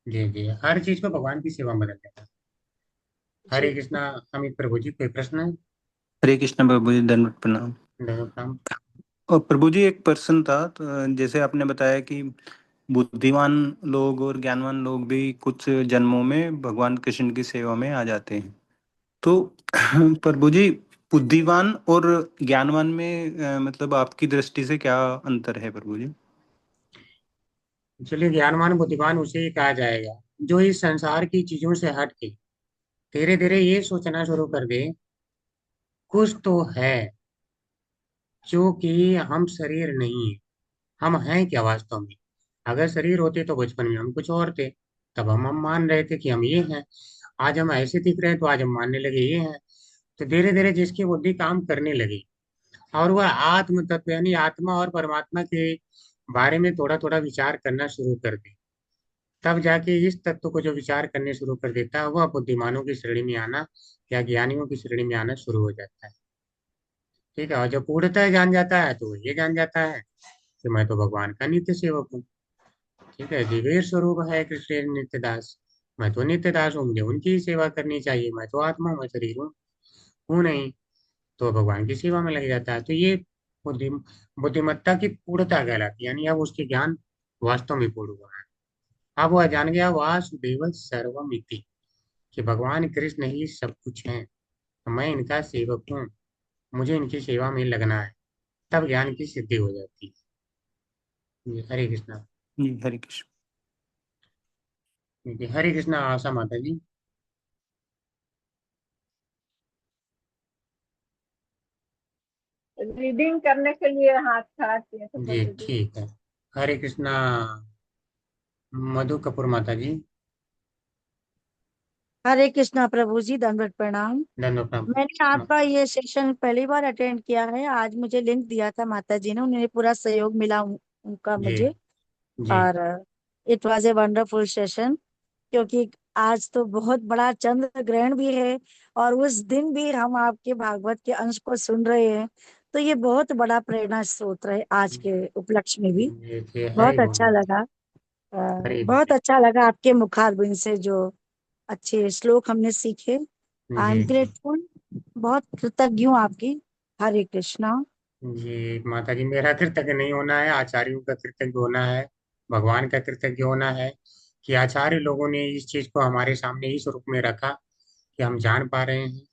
जी जी, हर चीज को भगवान की सेवा में बदल देना। जी हरे कृष्णा। अमित प्रभु जी, कोई प्रश्न है? हरे कृष्ण प्रभु जी, दंडवत प्रणाम। धन्यवाद प्रणाम। और प्रभु जी एक प्रश्न था, तो जैसे आपने बताया कि बुद्धिमान लोग और ज्ञानवान लोग भी कुछ जन्मों में भगवान कृष्ण की सेवा में आ जाते हैं, तो प्रभु जी बुद्धिमान और ज्ञानवान में मतलब आपकी दृष्टि से क्या अंतर है प्रभु जी? चलिए, ज्ञानवान बुद्धिमान उसे ही कहा जाएगा जो इस संसार की चीजों से हट के धीरे धीरे ये सोचना शुरू कर दे, कुछ तो है जो कि हम शरीर नहीं है। हम हैं क्या वास्तव में? अगर शरीर होते तो बचपन में हम कुछ और थे, तब हम मान रहे थे कि हम ये हैं। आज हम ऐसे दिख रहे हैं तो आज हम मानने लगे ये हैं। तो धीरे धीरे जिसकी बुद्धि काम करने लगी और वह आत्म तत्व यानी आत्मा और परमात्मा के बारे में थोड़ा थोड़ा विचार करना शुरू कर दे, तब जाके इस तत्व को जो विचार करने शुरू कर देता है वह बुद्धिमानों की श्रेणी में आना या ज्ञानियों की श्रेणी में आना शुरू हो जाता है। ठीक है, और जब पूर्णतः जान जाता है तो ये जान जाता है कि मैं तो भगवान का नित्य सेवक हूँ। ठीक है, जीवेर स्वरूप है कृष्ण नित्य दास। मैं तो नित्य दास हूँ, मुझे उनकी ही सेवा करनी चाहिए, मैं तो आत्मा हूँ, मैं शरीर हूँ नहीं। तो भगवान की सेवा में लग जाता है। तो ये बुद्धि बुद्धिमत्ता की पूर्णता कहलाती है, यानी अब उसके ज्ञान वास्तव में पूर्ण हुआ है। अब वह जान गया वासुदेव सर्वमिति, कि भगवान कृष्ण ही सब कुछ है, मैं इनका सेवक हूँ, मुझे इनकी सेवा में लगना है। तब ज्ञान की सिद्धि हो जाती है। जी, हरे कृष्णा। जी हरे कृष्ण। जी, हरे कृष्णा आशा माता जी। रीडिंग करने के लिए हाथ खड़ा किए थे जी प्रभु जी। ठीक है। हरे कृष्णा मधु कपूर माता जी। हरे कृष्णा प्रभु जी, दंडवत प्रणाम। धन्यवाद। मैंने आपका ये सेशन पहली बार अटेंड किया है। आज मुझे लिंक दिया था माता जी ने, उन्हें पूरा सहयोग मिला उनका जी मुझे। जी और it was a wonderful session, क्योंकि आज तो बहुत बड़ा चंद्र ग्रहण भी है और उस दिन भी हम आपके भागवत के अंश को सुन रहे हैं। तो ये बहुत बड़ा प्रेरणा स्रोत है आज के उपलक्ष्य में भी। जी जी, हरि बहुत बोल अच्छा माता। लगा। हरि बोल। बहुत अच्छा लगा आपके मुखारबिंद से जो अच्छे श्लोक हमने सीखे। I M G ji grateful, बहुत कृतज्ञ हूँ आपकी। हरे कृष्णा। जी माता जी, मेरा कृतज्ञ नहीं होना है, आचार्यों का कृतज्ञ होना है, भगवान का कृतज्ञ होना है कि आचार्य लोगों ने इस चीज को हमारे सामने इस रूप में रखा कि हम जान पा रहे हैं,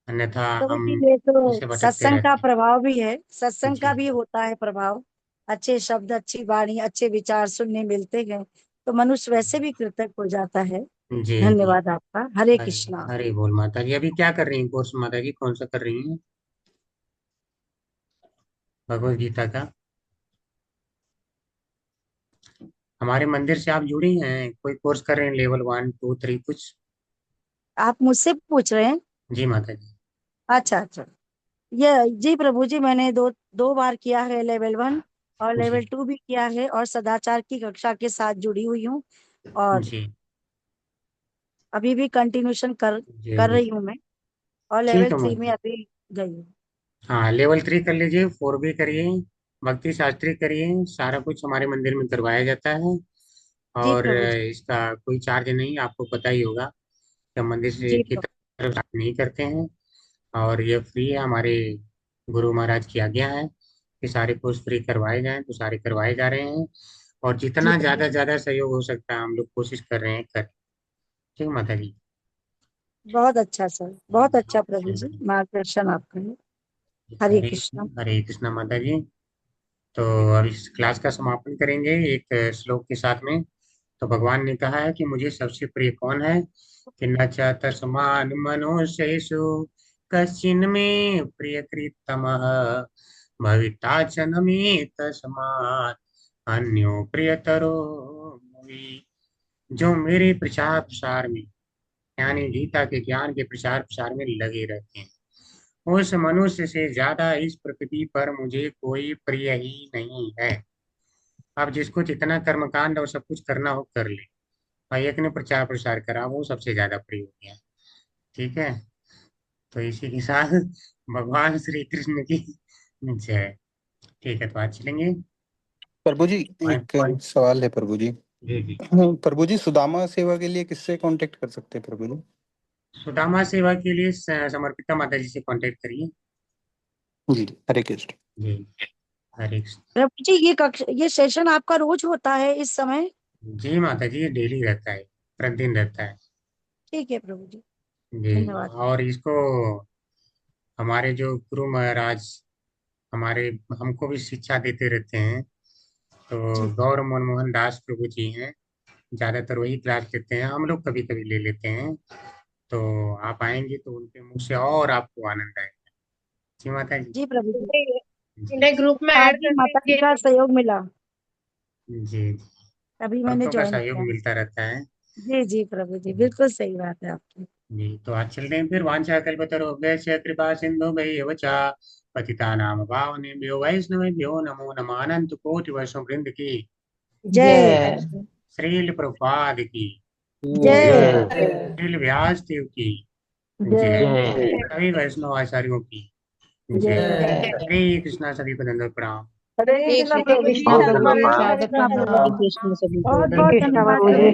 अन्यथा तो हम ये तो इसे भटकते सत्संग का रहते प्रभाव भी है, हैं। सत्संग का जी भी होता है प्रभाव। अच्छे शब्द, अच्छी वाणी, अच्छे विचार सुनने मिलते हैं तो मनुष्य वैसे भी कृतज्ञ हो जाता है। जी जी। धन्यवाद आपका। हरे हरि कृष्णा। हरि बोल माता जी। अभी क्या कर रही हैं कोर्स माता जी, कौन सा कर रही हैं? भगवत गीता का। हमारे मंदिर से आप जुड़ी हैं, कोई कोर्स कर रहे हैं, लेवल 1 2 3 कुछ? आप मुझसे पूछ रहे हैं? जी माता जी। अच्छा अच्छा। ये जी प्रभु जी, मैंने दो दो बार किया है लेवल 1 और जी लेवल 2 भी किया है, और सदाचार की कक्षा के साथ जुड़ी हुई हूँ। और जी अभी भी कंटिन्यूशन जी कर जी। रही हूँ मैं। और ठीक लेवल है 3 में माता। अभी गई हूँ। हाँ, लेवल 3 कर लीजिए, 4 भी करिए, भक्ति शास्त्री करिए, सारा कुछ हमारे मंदिर में करवाया जाता है। जी और प्रभु जी। इसका कोई चार्ज नहीं, आपको पता ही होगा कि हम मंदिर से जी की प्रभु। तरफ चार्ज नहीं करते हैं। और ये फ्री है, हमारे गुरु महाराज की आज्ञा है कि सारे कोर्स फ्री करवाए जाएं, तो सारे करवाए जा रहे हैं। और जी जितना प्रभु ज्यादा जी। ज्यादा सहयोग हो सकता है हम लोग कोशिश कर रहे हैं कर। ठीक है माता जी। बहुत अच्छा सर, बहुत अच्छा प्रभु जी, मार्गदर्शन आपका है। हरे हरे कृष्णा। हरे कृष्णा माता जी। तो अब इस क्लास का समापन करेंगे एक श्लोक के साथ में। तो भगवान ने कहा है कि मुझे सबसे प्रिय कौन है, कि न च तस्मान् मनुष्येषु कश्चिन् मे प्रियकृत्तमः भविता च न मे तस्मात् अन्यो प्रियतरो भुवि। जो मेरे प्रचार प्रसार में यानी गीता के ज्ञान के प्रचार प्रसार में लगे रहते हैं, उस मनुष्य से ज्यादा इस प्रकृति पर मुझे कोई प्रिय ही नहीं है। अब जिसको जितना कर्मकांड और सब कुछ करना हो कर ले, और एक ने प्रचार प्रसार करा, वो सबसे ज्यादा प्रिय हो गया। ठीक है, तो इसी के साथ भगवान श्री कृष्ण की जय। ठीक है, तो आज चलेंगे। प्रभु जी एक सवाल है प्रभु जी। जी जी प्रभु जी, सुदामा सेवा के लिए किससे कांटेक्ट कर सकते हैं प्रभु जी? सुदामा सेवा के लिए समर्पिता माता जी से कांटेक्ट करिए। जी, हरे कृष्ण। जी, हरे कृष्ण। प्रभु जी ये सेशन आपका रोज होता है इस समय? जी माता जी, ये डेली रहता है, प्रतिदिन रहता है। ठीक है प्रभु जी, जी। धन्यवाद। और इसको हमारे जो गुरु महाराज हमारे हमको भी शिक्षा देते रहते हैं। तो गौर मनमोहन दास प्रभु जी हैं, ज्यादातर वही क्लास लेते हैं, हम लोग कभी कभी ले लेते हैं। तो आप आएंगे तो उनके मुख से और आपको आनंद आएगा। जी माता जी। जी प्रभु जी, इन्हें ग्रुप में आज ऐड भी कर माता जी दीजिए। का सहयोग मिला, जी, तभी मैंने भक्तों का ज्वाइन सहयोग किया। मिलता रहता है। जी जी प्रभु जी, बिल्कुल सही बात है आपकी। जी, तो आज चलते हैं फिर। वांछा कल्पतरुभ्यश्च कृपा सिन्धुभ्यैव च पतितानां पावनेभ्यो वैष्णवेभ्यो नमो नमः। अनंत कोटि वर्षों वृंद की जय श्रील प्रभुपाद की जय श्रील व्यास देव की जय जय। सभी वैष्णव आचार्यों की जय। हरे कृष्णा, सभी को दंडवत प्रणाम। हरे कृष्ण प्रभु जी, कृष्ण हरे प्रभु जी, कृष्ण, सादर हरे प्रणाम। कृष्ण। बहुत बहुत धन्यवाद प्रभु जी।